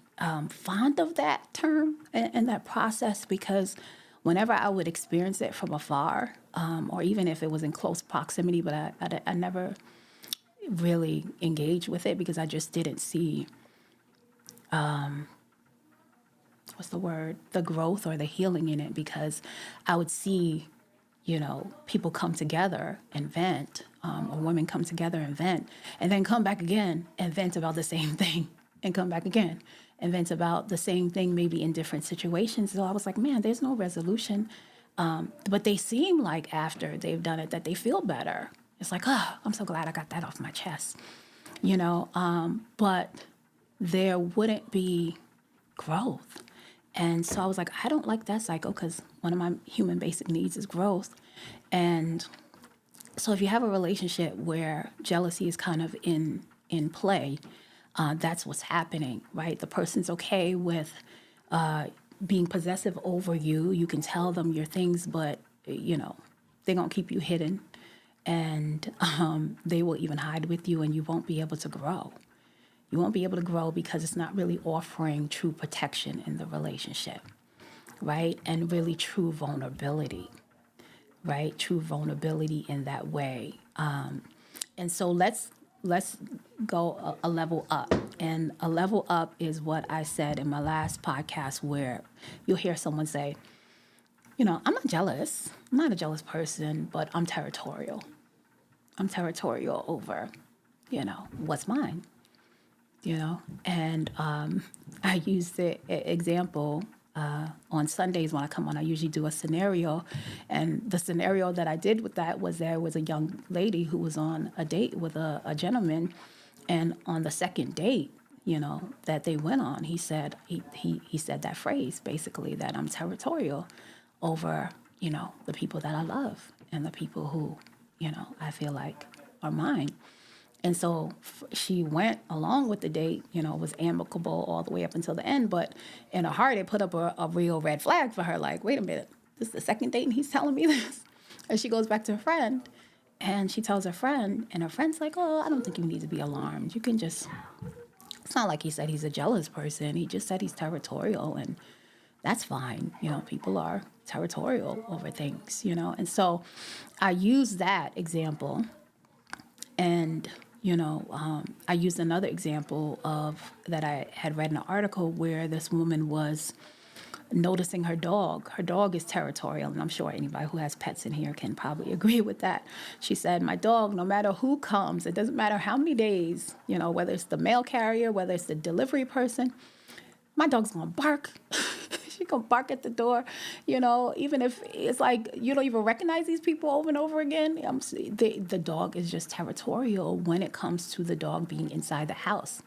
fond of that term and that process, because whenever I would experience it from afar, or even if it was in close proximity, but I never really engaged with it because I just didn't see, what's the word, the growth or the healing in it, because I would see, people come together and vent, or women come together and vent, and then come back again and vent about the same thing, and come back again and vent about the same thing, maybe in different situations. So I was like, man, there's no resolution. But they seem like after they've done it that they feel better. It's like, oh, I'm so glad I got that off my chest, but there wouldn't be growth. And so I was like, I don't like that cycle because one of my human basic needs is growth. And so if you have a relationship where jealousy is kind of in play, that's what's happening, right? The person's okay with being possessive over you. You can tell them your things, but, they're going to keep you hidden. And they will even hide with you, and you won't be able to grow. You won't be able to grow because it's not really offering true protection in the relationship, right? And really true vulnerability, right? True vulnerability in that way. And so let's go a level up. And a level up is what I said in my last podcast, where you'll hear someone say, I'm not jealous. I'm not a jealous person, but I'm territorial. I'm territorial over, what's mine. And I use the example on Sundays when I come on. I usually do a scenario, and the scenario that I did with that was there was a young lady who was on a date with a gentleman, and on the second date, that they went on, he said he said that phrase basically, that I'm territorial over the people that I love and the people who I feel like are mine. And so she went along with the date, was amicable all the way up until the end. But in her heart, it put up a real red flag for her. Like, wait a minute, this is the second date and he's telling me this. And she goes back to her friend and she tells her friend, and her friend's like, oh, I don't think you need to be alarmed. You can just, it's not like he said he's a jealous person. He just said he's territorial, and that's fine. People are territorial over things, And so I use that example. And I used another example of that I had read in an article where this woman was noticing her dog. Her dog is territorial, and I'm sure anybody who has pets in here can probably agree with that. She said, my dog, no matter who comes, it doesn't matter how many days, whether it's the mail carrier, whether it's the delivery person, my dog's gonna bark. She gonna bark at the door, even if it's like you don't even recognize these people over and over again. The dog is just territorial when it comes to the dog being inside the house.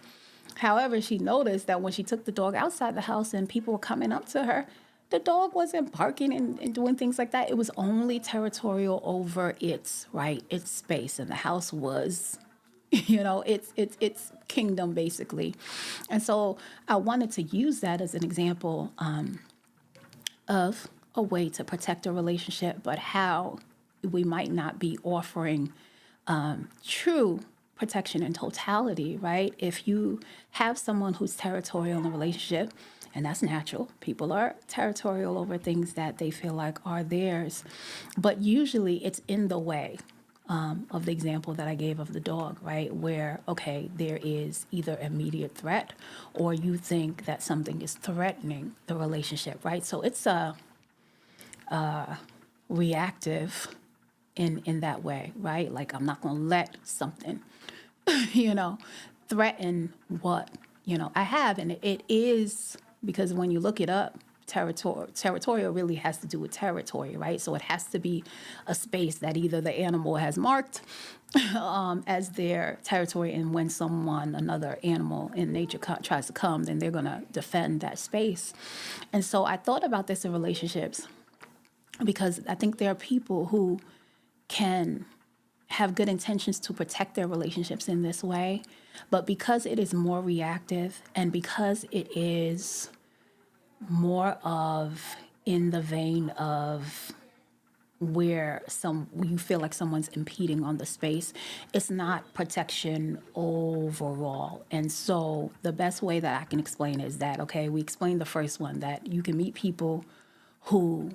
However, she noticed that when she took the dog outside the house and people were coming up to her, the dog wasn't barking and doing things like that. It was only territorial over its space, and the house was it's kingdom basically. And so I wanted to use that as an example of a way to protect a relationship, but how we might not be offering true protection in totality, right? If you have someone who's territorial in a relationship, and that's natural. People are territorial over things that they feel like are theirs, but usually it's in the way. Of the example that I gave of the dog, right? Where, okay, there is either immediate threat or you think that something is threatening the relationship, right? So it's a reactive in that way, right? Like, I'm not going to let something, threaten what, I have. And it is, because when you look it up, territorial really has to do with territory, right? So it has to be a space that either the animal has marked as their territory, and when another animal in nature tries to come, then they're going to defend that space. And so I thought about this in relationships, because I think there are people who can have good intentions to protect their relationships in this way, but because it is more reactive and because it is more of in the vein of where you feel like someone's impeding on the space, it's not protection overall. And so the best way that I can explain is that, okay, we explained the first one, that you can meet people who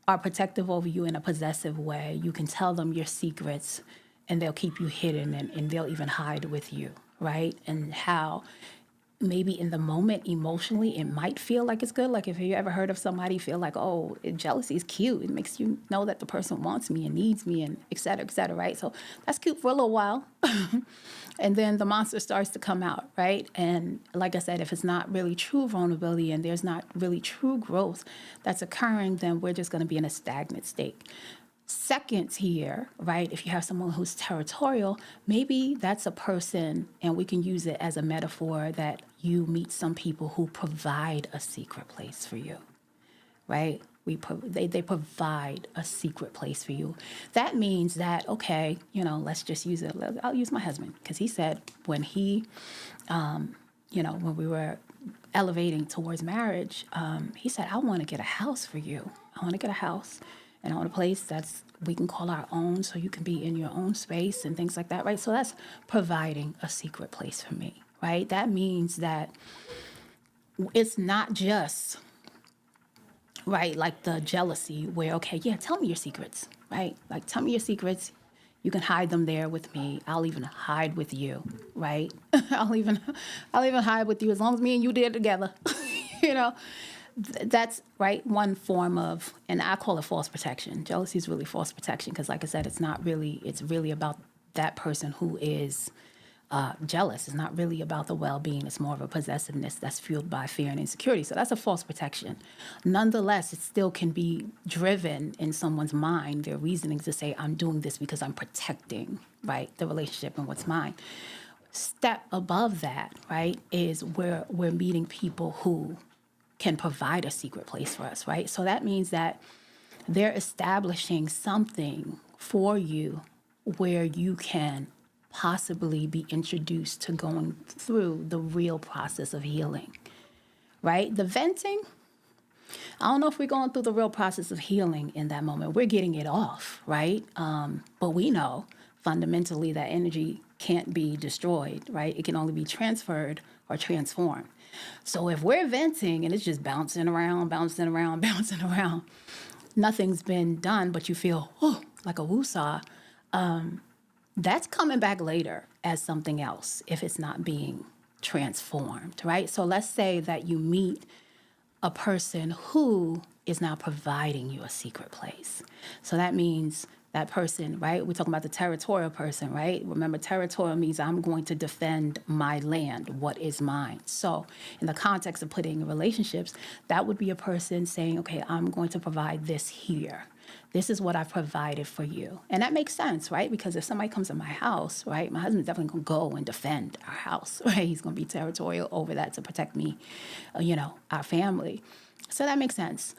are protective over you in a possessive way. You can tell them your secrets and they'll keep you hidden and they'll even hide with you, right? And how maybe in the moment emotionally it might feel like it's good. Like if you ever heard of somebody feel like, oh, jealousy is cute. It makes you know that the person wants me and needs me and et cetera, right? So that's cute for a little while. And then the monster starts to come out, right? And like I said, if it's not really true vulnerability and there's not really true growth that's occurring, then we're just going to be in a stagnant state. Second here, right, if you have someone who's territorial, maybe that's a person, and we can use it as a metaphor that you meet some people who provide a secret place for you, right? They provide a secret place for you. That means that, okay, let's just use it. I'll use my husband, because he said when he, when we were elevating towards marriage, he said, I want to get a house for you. I want to get a house. And I want a place that's we can call our own, so you can be in your own space and things like that, right? So that's providing a secret place for me, right? That means that it's not just, right, like the jealousy where, okay, yeah, tell me your secrets, right? Like, tell me your secrets. You can hide them there with me. I'll even hide with you, right? I'll even hide with you as long as me and you did it together, That's right. One form of, and I call it false protection. Jealousy is really false protection because, like I said, it's really about that person who is jealous. It's not really about the well-being. It's more of a possessiveness that's fueled by fear and insecurity. So that's a false protection. Nonetheless, it still can be driven in someone's mind, their reasoning to say, I'm doing this because I'm protecting, right, the relationship and what's mine. Step above that, right, is where we're meeting people who can provide a secret place for us, right? So that means that they're establishing something for you where you can possibly be introduced to going through the real process of healing, right? The venting, I don't know if we're going through the real process of healing in that moment. We're getting it off, right? But we know fundamentally that energy can't be destroyed, right? It can only be transferred or transformed. So if we're venting and it's just bouncing around, nothing's been done, but you feel, like a woosah, that's coming back later as something else if it's not being transformed, right? So let's say that you meet a person who is now providing you a secret place. So that means that person, right? We're talking about the territorial person, right? Remember, territorial means I'm going to defend my land, what is mine. So in the context of putting in relationships, that would be a person saying, okay, I'm going to provide this here. This is what I've provided for you. And that makes sense, right? Because if somebody comes to my house, right, my husband's definitely going to go and defend our house, right? He's going to be territorial over that to protect me, our family. So that makes sense.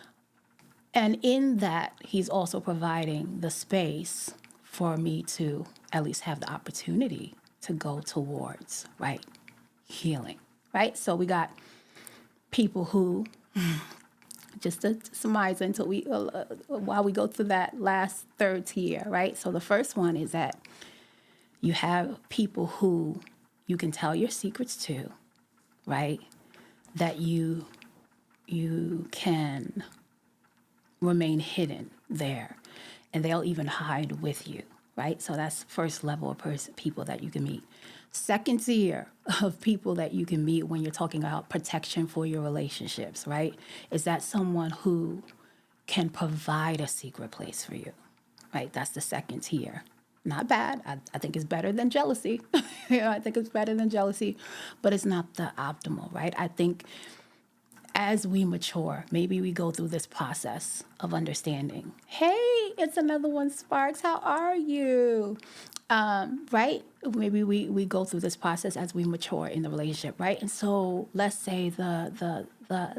And in that, he's also providing the space for me to at least have the opportunity to go towards, right, healing, right? So we got people who, just to surmise until while we go through that last third tier, right? So the first one is that you have people who you can tell your secrets to, right? That you can remain hidden there, and they'll even hide with you, right? So that's first level of people that you can meet. Second tier of people that you can meet when you're talking about protection for your relationships, right, is that someone who can provide a secret place for you, right? That's the second tier. Not bad. I think it's better than jealousy. I think it's better than jealousy, but it's not the optimal, right? I think as we mature, maybe we go through this process of understanding. Hey, it's another one, Sparks. How are you? Right? Maybe we go through this process as we mature in the relationship, right? And so let's say the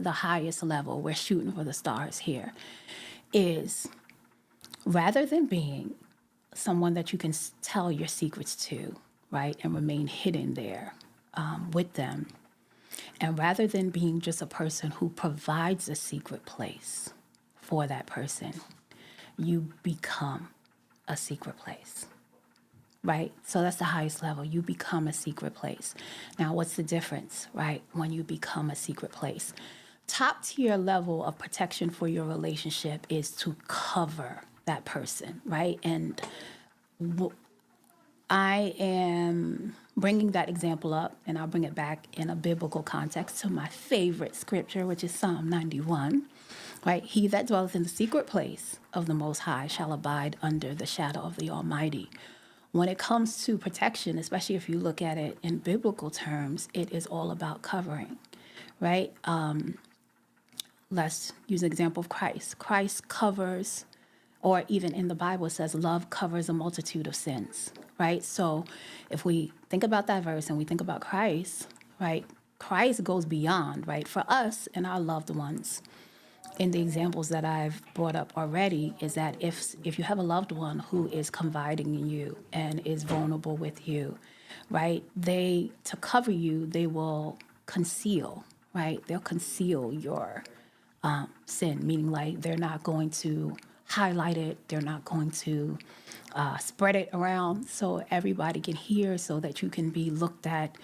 highest level, we're shooting for the stars here, is rather than being someone that you can tell your secrets to, right, and remain hidden there with them, and rather than being just a person who provides a secret place for that person, you become a secret place, right? So that's the highest level. You become a secret place. Now, what's the difference, right, when you become a secret place? top tier level of protection for your relationship is to cover that person, right? And I am bringing that example up, and I'll bring it back in a biblical context to my favorite scripture, which is Psalm 91, right? He that dwelleth in the secret place of the Most High shall abide under the shadow of the Almighty. When it comes to protection, especially if you look at it in biblical terms, it is all about covering, right? Let's use an example of Christ. Christ covers, or even in the Bible it says, love covers a multitude of sins, right? So if we think about that verse and we think about Christ, right? Christ goes beyond, right? For us and our loved ones, in the examples that I've brought up already, is that if you have a loved one who is confiding in you and is vulnerable with you, right? To cover you, they will conceal, right? They'll conceal your sin, meaning like they're not going to highlight it. They're not going to spread it around so everybody can hear, so that you can be looked at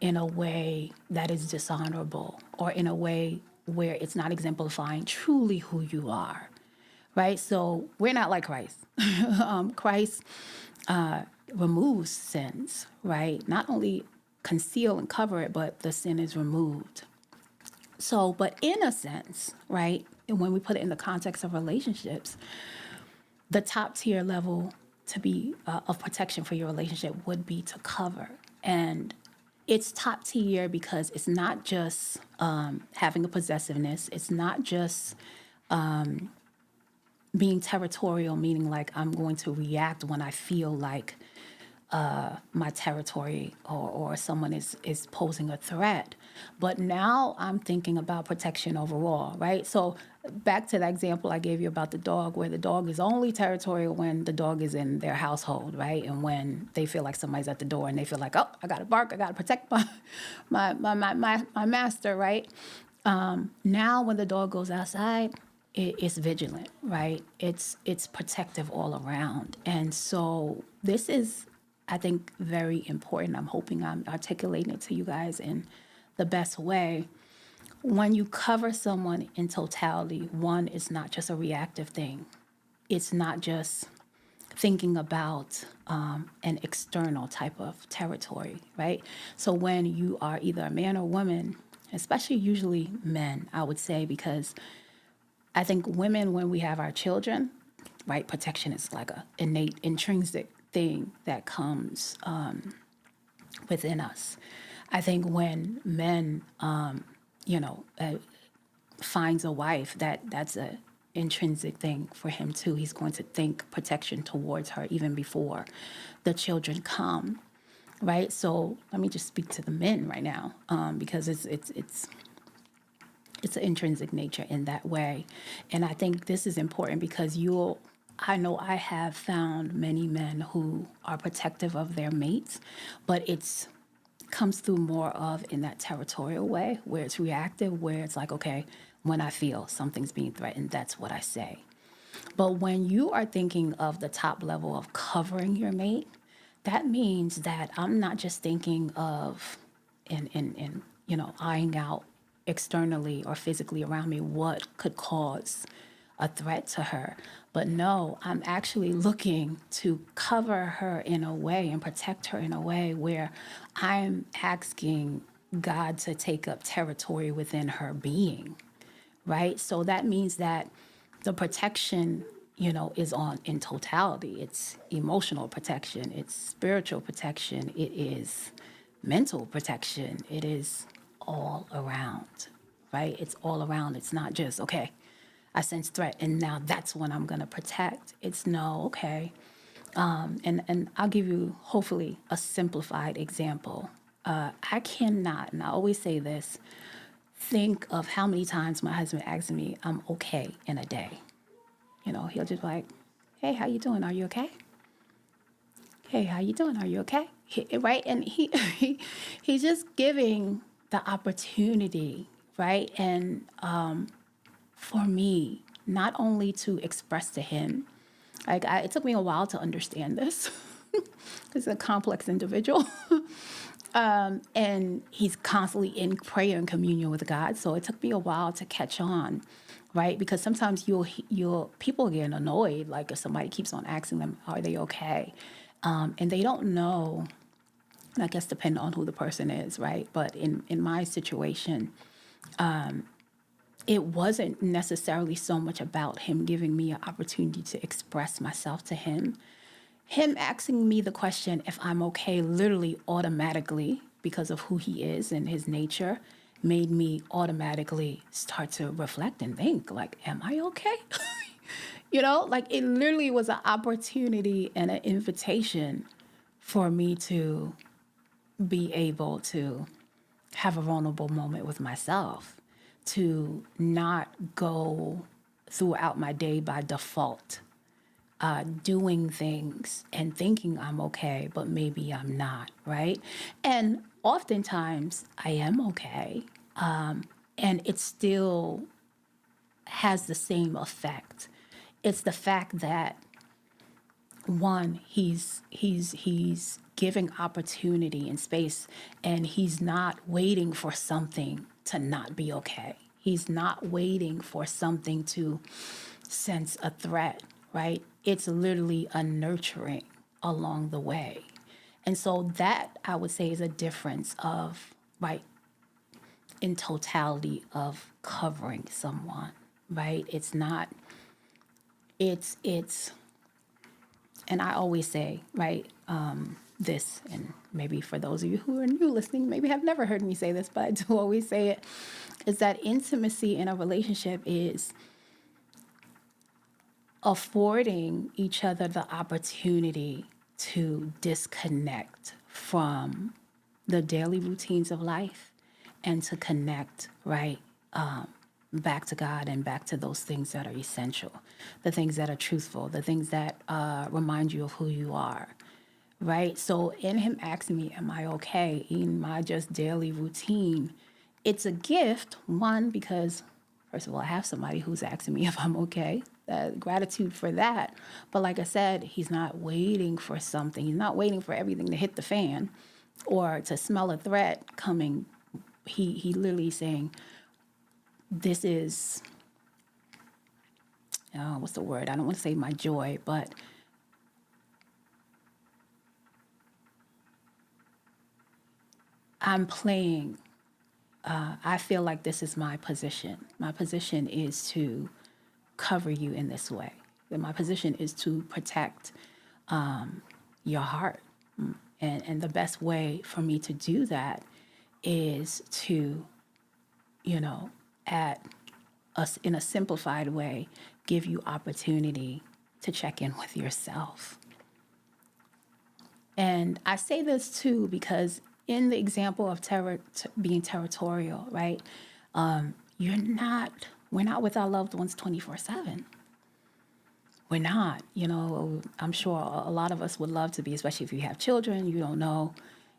in a way that is dishonorable, or in a way where it's not exemplifying truly who you are, right? So we're not like Christ. Christ removes sins, right? Not only conceal and cover it, but the sin is removed. So, but in a sense, right, and when we put it in the context of relationships, the top tier level to be of protection for your relationship would be to cover. And it's top tier because it's not just having a possessiveness. It's not just being territorial, meaning like I'm going to react when I feel like my territory or someone is posing a threat. But now I'm thinking about protection overall, right? So back to the example I gave you about the dog, where the dog is only territorial when the dog is in their household, right? And when they feel like somebody's at the door and they feel like, oh, I got to bark, I got to protect my master, right? Now when the dog goes outside, it's vigilant, right? It's protective all around. And so this is, I think, very important. I'm hoping I'm articulating it to you guys in the best way. When you cover someone in totality, one, is not just a reactive thing. It's not just thinking about an external type of territory, right? So when you are either a man or woman, especially usually men, I would say, because I think women, when we have our children, right, protection is like a innate, intrinsic thing that comes within us. I think when men, finds a wife, that's a intrinsic thing for him too. He's going to think protection towards her even before the children come, right? So let me just speak to the men right now, because it's an intrinsic nature in that way. And I think this is important because I know I have found many men who are protective of their mates, but it's comes through more of in that territorial way, where it's reactive, where it's like, okay, when I feel something's being threatened, that's what I say. But when you are thinking of the top level of covering your mate, that means that I'm not just thinking of in eyeing out externally or physically around me what could cause a threat to her. But no, I'm actually looking to cover her in a way and protect her in a way where I'm asking God to take up territory within her being, right? So that means that the protection, is on in totality. It's emotional protection, it's spiritual protection, it is mental protection, it is all around, right? It's all around. It's not just, okay, I sense threat, and now that's when I'm going to protect. It's no, okay. And I'll give you, hopefully, a simplified example. I cannot, and I always say this, think of how many times my husband asks me, I'm okay in a day. He'll just be like, hey, how you doing? Are you okay? Hey, how you doing? Are you okay? Right? And he's just giving the opportunity, right? And for me, not only to express to him, it took me a while to understand this, because he's a complex individual. And he's constantly in prayer and communion with God. So it took me a while to catch on, right? Because sometimes you'll people get annoyed, like if somebody keeps on asking them, "Are they okay?" And they don't know. I guess depending on who the person is, right? But in my situation, it wasn't necessarily so much about him giving me an opportunity to express myself to him. Him asking me the question if I'm okay, literally automatically, because of who he is and his nature, made me automatically start to reflect and think, like, am I okay? Like it literally was an opportunity and an invitation for me to be able to have a vulnerable moment with myself, to not go throughout my day by default, doing things and thinking I'm okay, but maybe I'm not, right? And oftentimes I am okay, and it still has the same effect. It's the fact that one, he's giving opportunity and space, and he's not waiting for something to not be okay. He's not waiting for something to sense a threat, right? It's literally a nurturing along the way. And so that I would say is a difference of, right, in totality of covering someone, right? It's not, it's, and I always say, right, this, and maybe for those of you who are new listening, maybe have never heard me say this, but I do always say it, is that intimacy in a relationship is affording each other the opportunity to disconnect from the daily routines of life and to connect, right, back to God and back to those things that are essential, the things that are truthful, the things that remind you of who you are, right? So in him asking me, am I okay, in my just daily routine, it's a gift, one, because first of all, I have somebody who's asking me if I'm okay. Gratitude for that. But like I said, he's not waiting for something. He's not waiting for everything to hit the fan or to smell a threat coming. He literally saying, this is, what's the word? I don't want to say my joy, but I'm playing. I feel like this is my position. My position is to cover you in this way. And my position is to protect your heart. And the best way for me to do that is to, at us in a simplified way, give you opportunity to check in with yourself. And I say this too because in the example of being territorial, right? We're not with our loved ones 24/7. We're not, I'm sure a lot of us would love to be, especially if you have children, you don't know,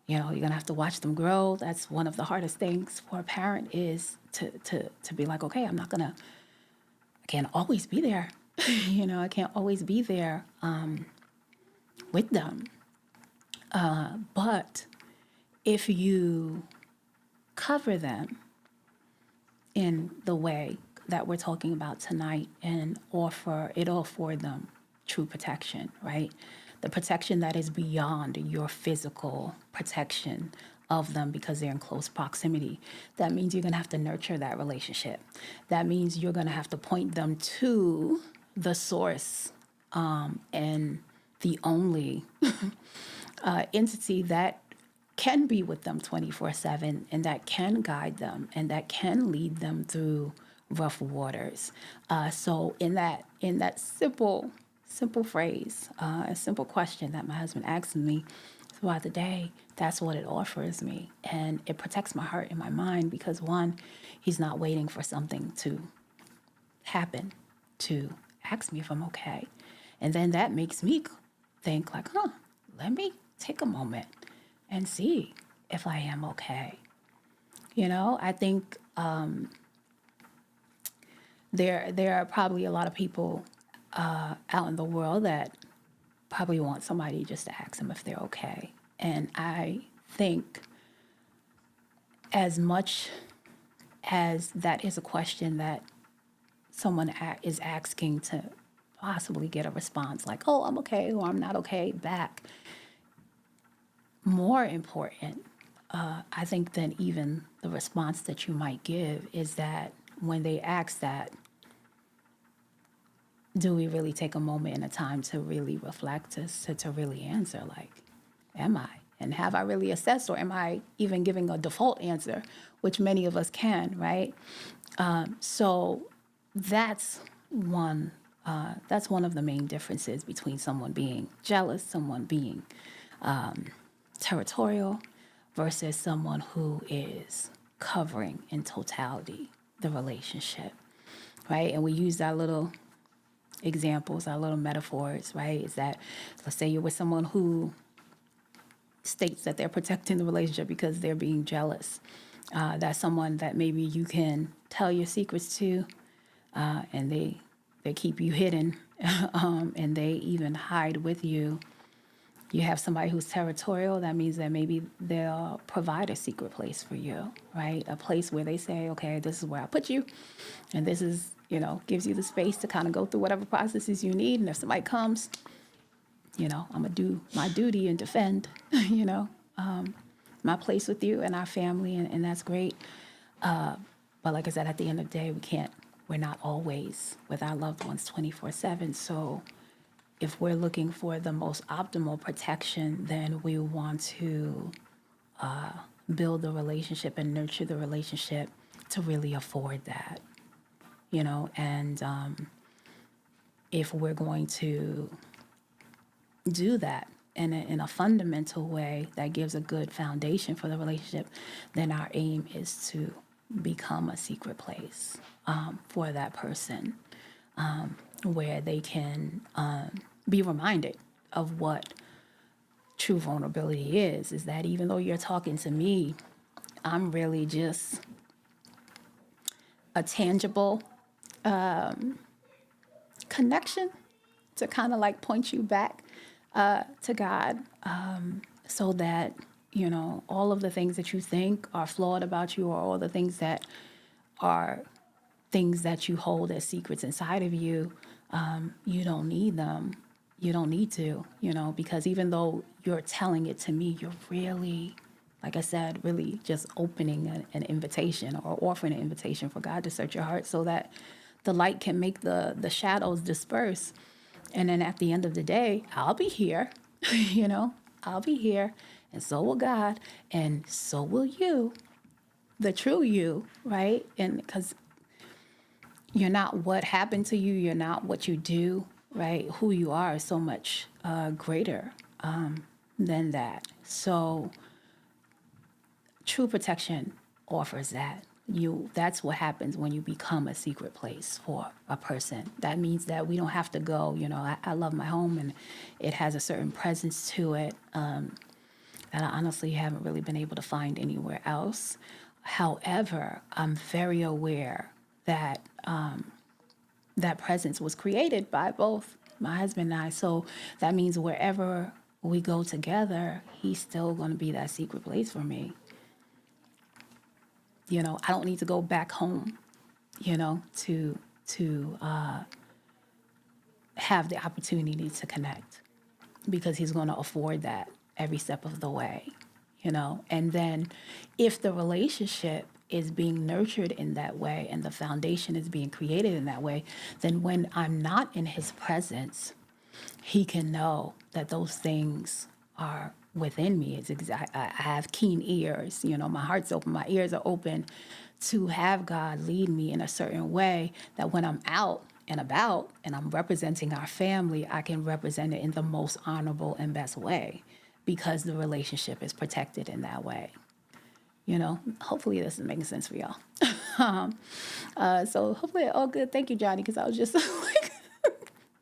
you're going to have to watch them grow. That's one of the hardest things for a parent is to be like, okay, I can't always be there. I can't always be there with them. But if you cover them in the way that we're talking about tonight and offer them true protection, right? The protection that is beyond your physical protection of them because they're in close proximity. That means you're going to have to nurture that relationship. That means you're going to have to point them to the source and the only entity that can be with them 24/7 and that can guide them and that can lead them through rough waters. So in that simple phrase, a simple question that my husband asks me throughout the day, that's what it offers me. And it protects my heart and my mind because one, he's not waiting for something to happen to ask me if I'm okay. And then that makes me think like, let me take a moment and see if I am okay. I think there are probably a lot of people out in the world that probably want somebody just to ask them if they're okay. And I think as much as that is a question that someone is asking to possibly get a response like, oh, I'm okay or I'm not okay back, more important, I think, than even the response that you might give is that when they ask that, do we really take a moment and a time to really reflect, to really answer, like, am I? And have I really assessed, or am I even giving a default answer, which many of us can, right? So that's one of the main differences between someone being jealous, someone being territorial, versus someone who is covering in totality the relationship, right? And we use our little examples, our little metaphors, right? Is that, let's say you're with someone who states that they're protecting the relationship because they're being jealous. That's someone that maybe you can tell your secrets to, and they keep you hidden, and they even hide with you. You have somebody who's territorial. That means that maybe they'll provide a secret place for you, right? A place where they say, okay, this is where I put you, and this is, gives you the space to kind of go through whatever processes you need. And if somebody comes, I'm gonna do my duty and defend, my place with you and our family, and that's great. But like I said, at the end of the day, we're not always with our loved ones 24/7. So if we're looking for the most optimal protection, then we want to build the relationship and nurture the relationship to really afford that, and if we're going to do that in a fundamental way that gives a good foundation for the relationship, then our aim is to become a secret place for that person, where they can be reminded of what true vulnerability is that even though you're talking to me, I'm really just a tangible connection to kind of like point you back to God, so that, all of the things that you think are flawed about you, or all the things that are things that you hold as secrets inside of you, you don't need them. You don't need to, because even though you're telling it to me, you're really, like I said, really just opening an invitation or offering an invitation for God to search your heart so that the light can make the shadows disperse. And then at the end of the day, I'll be here, I'll be here, and so will God, and so will you, the true you, right? And because you're not what happened to you, you're not what you do, right? Who you are is so much greater than that. So true protection offers that. That's what happens when you become a secret place for a person. That means that we don't have to go, I love my home and it has a certain presence to it that I honestly haven't really been able to find anywhere else. However, I'm very aware that that presence was created by both my husband and I. So that means wherever we go together, he's still going to be that secret place for me. I don't need to go back home, to have the opportunity to connect, because he's going to afford that every step of the way, And then if the relationship is being nurtured in that way and the foundation is being created in that way, then when I'm not in his presence, he can know that those things are within me. I have keen ears, my heart's open, my ears are open to have God lead me in a certain way that when I'm out and about and I'm representing our family, I can represent it in the most honorable and best way because the relationship is protected in that way. Hopefully this is making sense for y'all. So hopefully all good. Thank you, Johnny, because I was just like,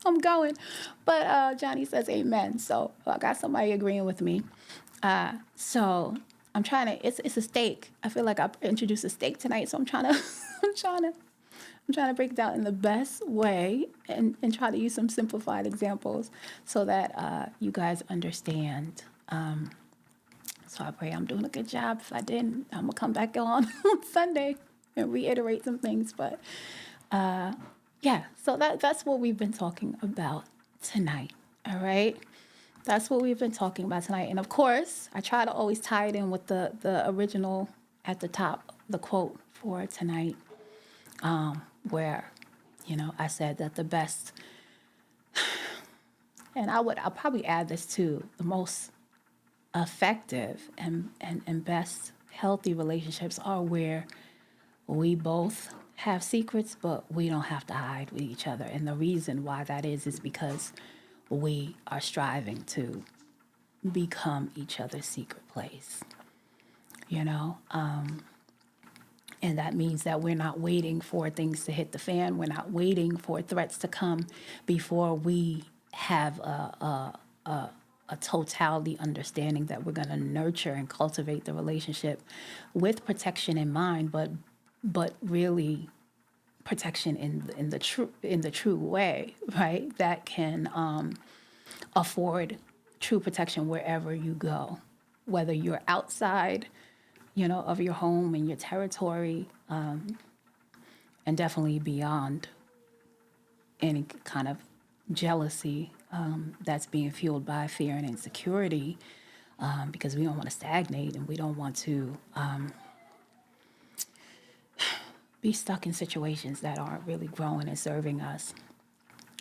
I'm going. But Johnny says amen. So I got somebody agreeing with me. So I'm trying to, it's a steak. I feel like I introduced a steak tonight. So I'm trying to break it down in the best way and try to use some simplified examples so that you guys understand. So I pray I'm doing a good job. If I didn't, I'm going to come back on Sunday and reiterate some things. But yeah, so that's what we've been talking about tonight. All right. That's what we've been talking about tonight. And of course, I try to always tie it in with the original at the top, the quote for tonight, where, I said that the best, and I'll probably add this too, the most effective and best healthy relationships are where we both have secrets, but we don't have to hide with each other. And the reason why that is because we are striving to become each other's secret place, and that means that we're not waiting for things to hit the fan. We're not waiting for threats to come before we have a totality understanding that we're going to nurture and cultivate the relationship with protection in mind, but really protection in the true way, right? That can afford true protection wherever you go, whether you're outside, of your home and your territory, and definitely beyond any kind of jealousy that's being fueled by fear and insecurity, because we don't want to stagnate and we don't want to be stuck in situations that aren't really growing and serving us.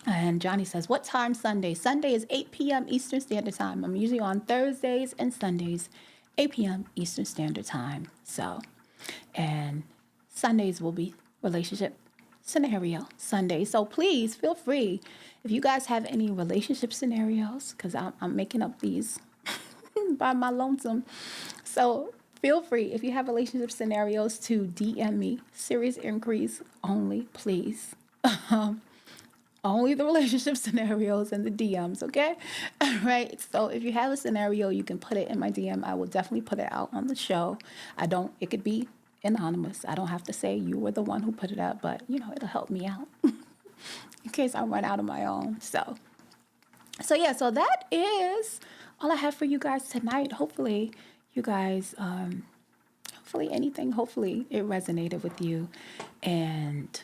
And Johnny says, what time Sunday? Sunday is 8 p.m. Eastern Standard Time. I'm usually on Thursdays and Sundays, 8 p.m. Eastern Standard Time. So, and Sundays will be relationship scenario Sunday. So please feel free if you guys have any relationship scenarios, because I'm making up these by my lonesome. So feel free if you have relationship scenarios to DM me. Serious inquiries only, please. Only the relationship scenarios and the DMs, okay? All right. So if you have a scenario, you can put it in my DM. I will definitely put it out on the show. It could be anonymous. I don't have to say you were the one who put it up, but it'll help me out in case I run out of my own. So yeah, so that is all I have for you guys tonight. Hopefully you guys, hopefully it resonated with you and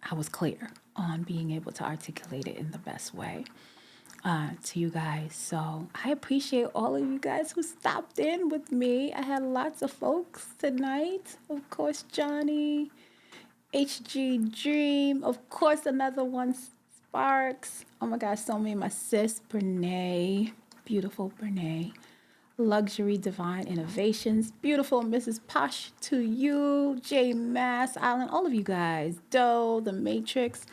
I was clear on being able to articulate it in the best way to you guys. So I appreciate all of you guys who stopped in with me. I had lots of folks tonight. Of course, Johnny, HG Dream, of course, another one, Sparks. Oh my gosh, so many. My sis, Brene, beautiful Brene. Luxury Divine Innovations, beautiful Mrs. Posh to you, J Mass Island, all of you guys, Doe, The Matrix.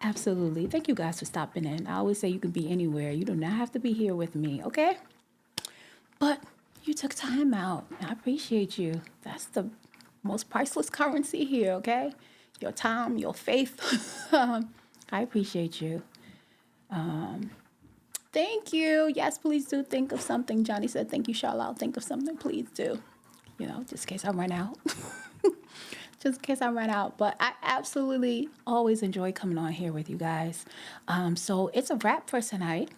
Absolutely. Thank you guys for stopping in. I always say you can be anywhere. You do not have to be here with me, okay? But you took time out. I appreciate you. That's the most priceless currency here, okay? Your time, your faith. I appreciate you. Thank you. Yes, please do think of something. Johnny said, thank you, Sharla. I'll think of something. Please do. Just in case I run out. Just in case I run out. But I absolutely always enjoy coming on here with you guys. So it's a wrap for tonight.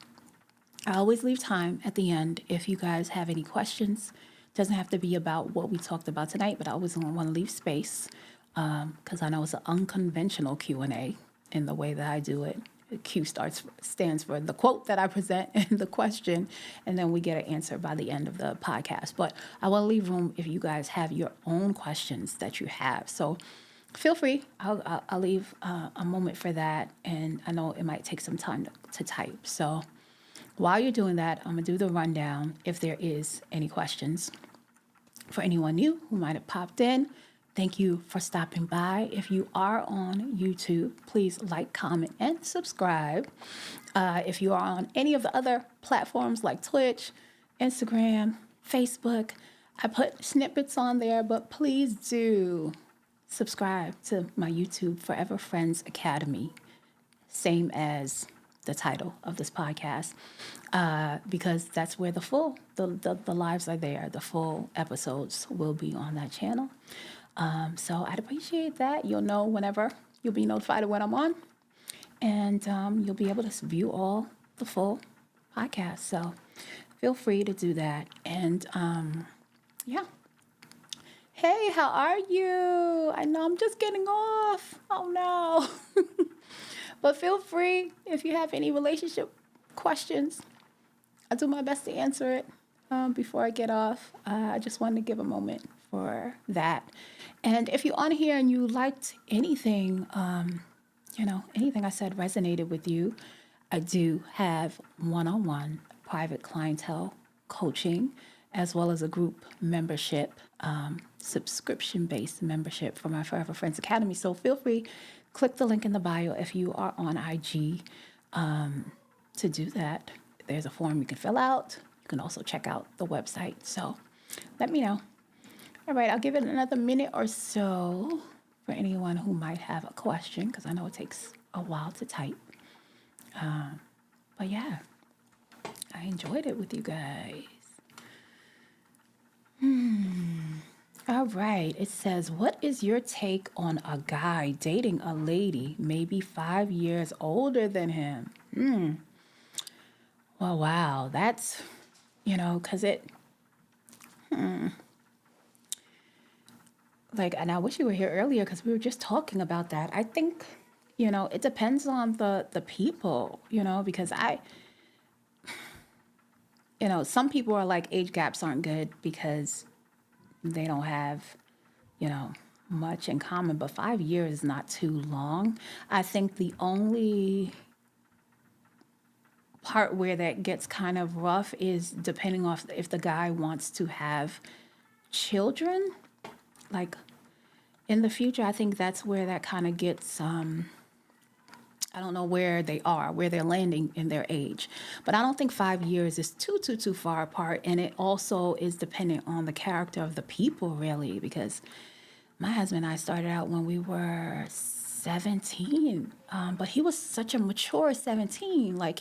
I always leave time at the end if you guys have any questions. Doesn't have to be about what we talked about tonight, but I always want to leave space because I know it's an unconventional Q&A in the way that I do it. Q stands for the quote that I present and the question, and then we get an answer by the end of the podcast. But I will leave room if you guys have your own questions that you have. So feel free. I'll leave a moment for that, and I know it might take some time to type. So while you're doing that, I'm going to do the rundown if there is any questions. For anyone new who might have popped in, thank you for stopping by. If you are on YouTube, please like, comment, and subscribe. If you are on any of the other platforms like Twitch, Instagram, Facebook, I put snippets on there, but please do subscribe to my YouTube Forever Friends Academy, same as the title of this podcast, because that's where the lives are there. The full episodes will be on that channel. So I'd appreciate that. You'll know whenever, you'll be notified of when I'm on, and you'll be able to view all the full podcast. So feel free to do that. And yeah. Hey, how are you? I know I'm just getting off. Oh no. But feel free if you have any relationship questions. I do my best to answer it before I get off. I just wanted to give a moment for that. And if you're on here and you liked anything, anything I said resonated with you, I do have one-on-one private clientele coaching as well as a group membership, subscription-based membership for my Forever Friends Academy. So feel free, click the link in the bio if you are on IG to do that. There's a form you can fill out. You can also check out the website. So let me know. All right, I'll give it another minute or so for anyone who might have a question, because I know it takes a while to type. But yeah, I enjoyed it with you guys. All right, it says, what is your take on a guy dating a lady maybe 5 years older than him? Well, wow, that's, because and I wish you were here earlier because we were just talking about that. I think, it depends on the people, because some people are like age gaps aren't good because they don't have, much in common, but 5 years is not too long. I think the only part where that gets kind of rough is depending on if the guy wants to have children, like in the future. I think that's where that kind of gets, I don't know where they're landing in their age, but I don't think 5 years is too far apart. And it also is dependent on the character of the people, really, because my husband and I started out when we were 17, but he was such a mature 17. Like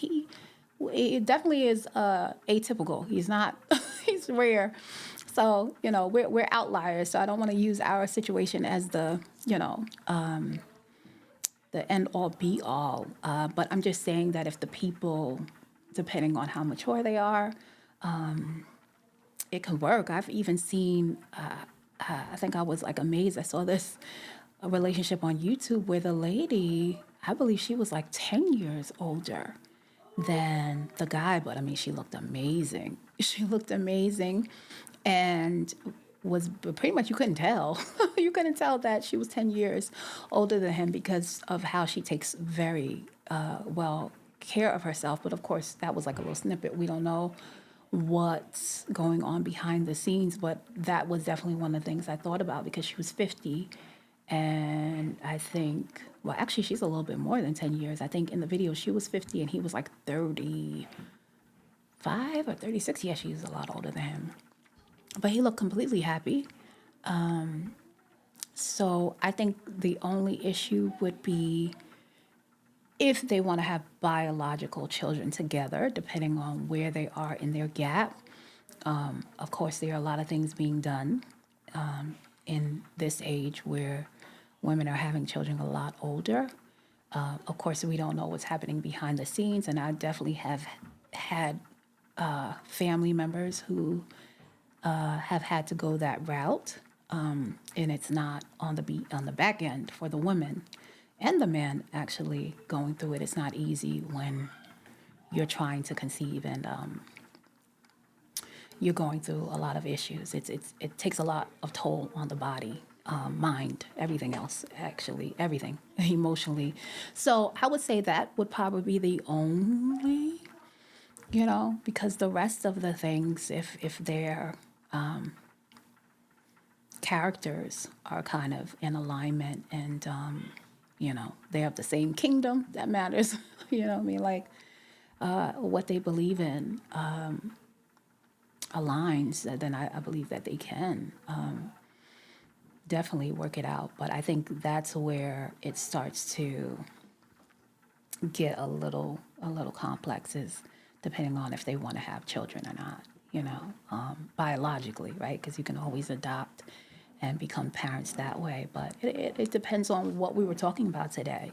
it definitely is atypical. He's not, he's rare. So, we're outliers. So I don't want to use our situation as the end all be all. But I'm just saying that if the people, depending on how mature they are, it can work. I've even seen, I think I was like amazed. I saw this a relationship on YouTube where the lady, I believe she was like 10 years older than the guy, but I mean, she looked amazing. She looked amazing and was pretty much, you couldn't tell. You couldn't tell that she was 10 years older than him because of how she takes very well care of herself. But of course, that was like a little snippet. We don't know what's going on behind the scenes, but that was definitely one of the things I thought about because she was 50. And I think, well, actually, she's a little bit more than 10 years. I think in the video, she was 50 and he was like 35 or 36. Yeah, she's a lot older than him. But he looked completely happy. So I think the only issue would be if they want to have biological children together, depending on where they are in their gap. Of course, there are a lot of things being done in this age where women are having children a lot older. Of course, we don't know what's happening behind the scenes, and I definitely have had family members who have had to go that route, and it's not on the back end for the women and the men actually going through it. It's not easy when you're trying to conceive and you're going through a lot of issues. It takes a lot of toll on the body, mind, everything else, actually, everything, emotionally. So I would say that would probably be the only, because the rest of the things, if their characters are kind of in alignment and, they have the same kingdom, that matters, what I mean? Like what they believe in aligns, then I believe that they can definitely work it out. But I think that's where it starts to get a little complex, is depending on if they want to have children or not, biologically, right? Because you can always adopt and become parents that way. But it depends on what we were talking about today,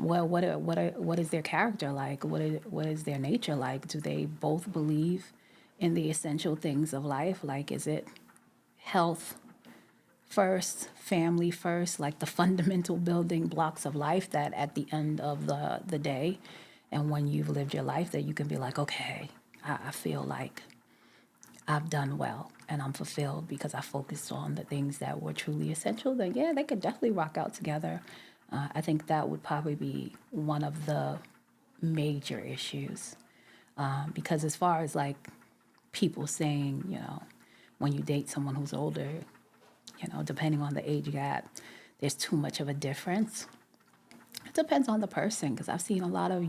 Well, what is their character like? What is their nature like? Do they both believe in the essential things of life? Like, is it health first, family first, like the fundamental building blocks of life that at the end of the day and when you've lived your life that you can be like, okay, I feel like I've done well and I'm fulfilled because I focused on the things that were truly essential, then yeah, they could definitely rock out together. I think that would probably be one of the major issues. Because as far as like people saying, when you date someone who's older, depending on the age gap, there's too much of a difference. It depends on the person because I've seen a lot of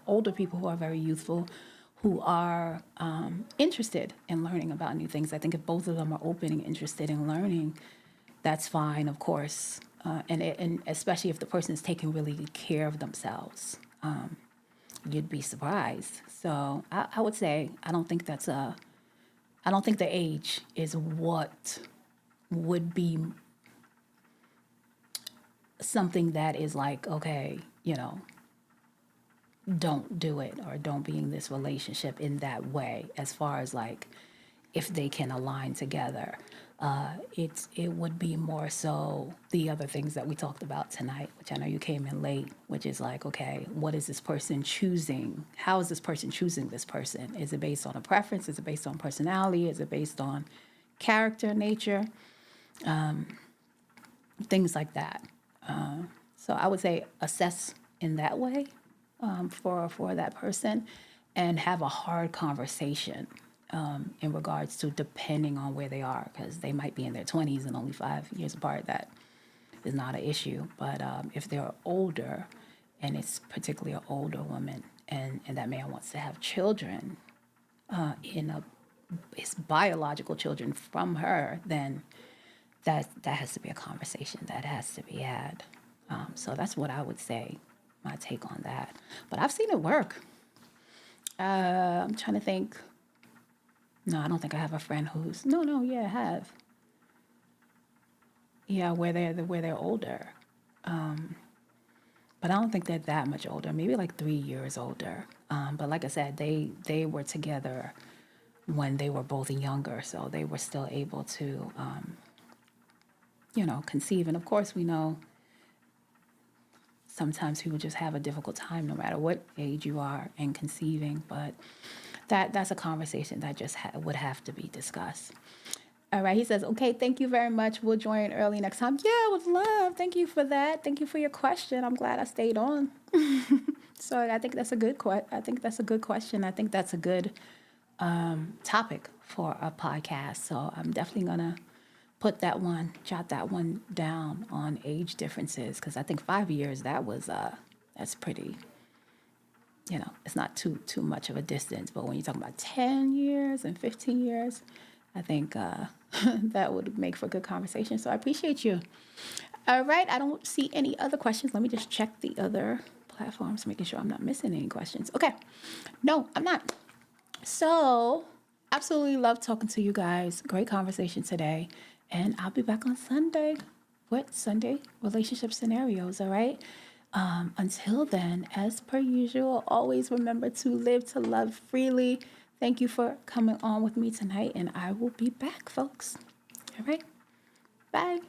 older people who are very youthful, who are interested in learning about new things. I think if both of them are open and interested in learning, that's fine, of course. And especially if the person is taking really good care of themselves, you'd be surprised. So I would say I don't think the age is what would be something that is like, okay, don't do it or don't be in this relationship in that way, as far as like if they can align together. It would be more so the other things that we talked about tonight, which I know you came in late, which is like, okay, what is this person choosing? How is this person choosing this person? Is it based on a preference? Is it based on personality? Is it based on character, nature? Things like that. So I would say assess in that way for that person and have a hard conversation in regards to depending on where they are, because they might be in their 20s and only 5 years apart. That is not an issue. But if they're older, and it's particularly an older woman, and that man wants to have children, his biological children from her, then that has to be a conversation that has to be had. So that's what I would say, my take on that. But I've seen it work. I'm trying to think. No, I don't think I have a friend who's yeah, I have. Yeah, where they're older. But I don't think they're that much older. Maybe like 3 years older. But like I said, they were together when they were both younger, so they were still able to conceive. And of course, we know sometimes people just have a difficult time no matter what age you are in conceiving, but that's a conversation that just would have to be discussed. All right, he says, okay, thank you very much. We'll join early next time. Yeah, I would love. Thank you for that. Thank you for your question. I'm glad I stayed on. So I think that's a good question. I think that's a good topic for a podcast. So I'm definitely going to jot that one down on age differences, because I think 5 years, that's pretty, it's not too much of a distance. But when you're talking about 10 years and 15 years, I think that would make for good conversation. So I appreciate you. All right. I don't see any other questions. Let me just check the other platforms, making sure I'm not missing any questions. Okay. No, I'm not. So absolutely love talking to you guys. Great conversation today. And I'll be back on Sunday with Sunday relationship scenarios. All right. Until then, as per usual, always remember to live to love freely. Thank you for coming on with me tonight, and I will be back, folks. All right. Bye.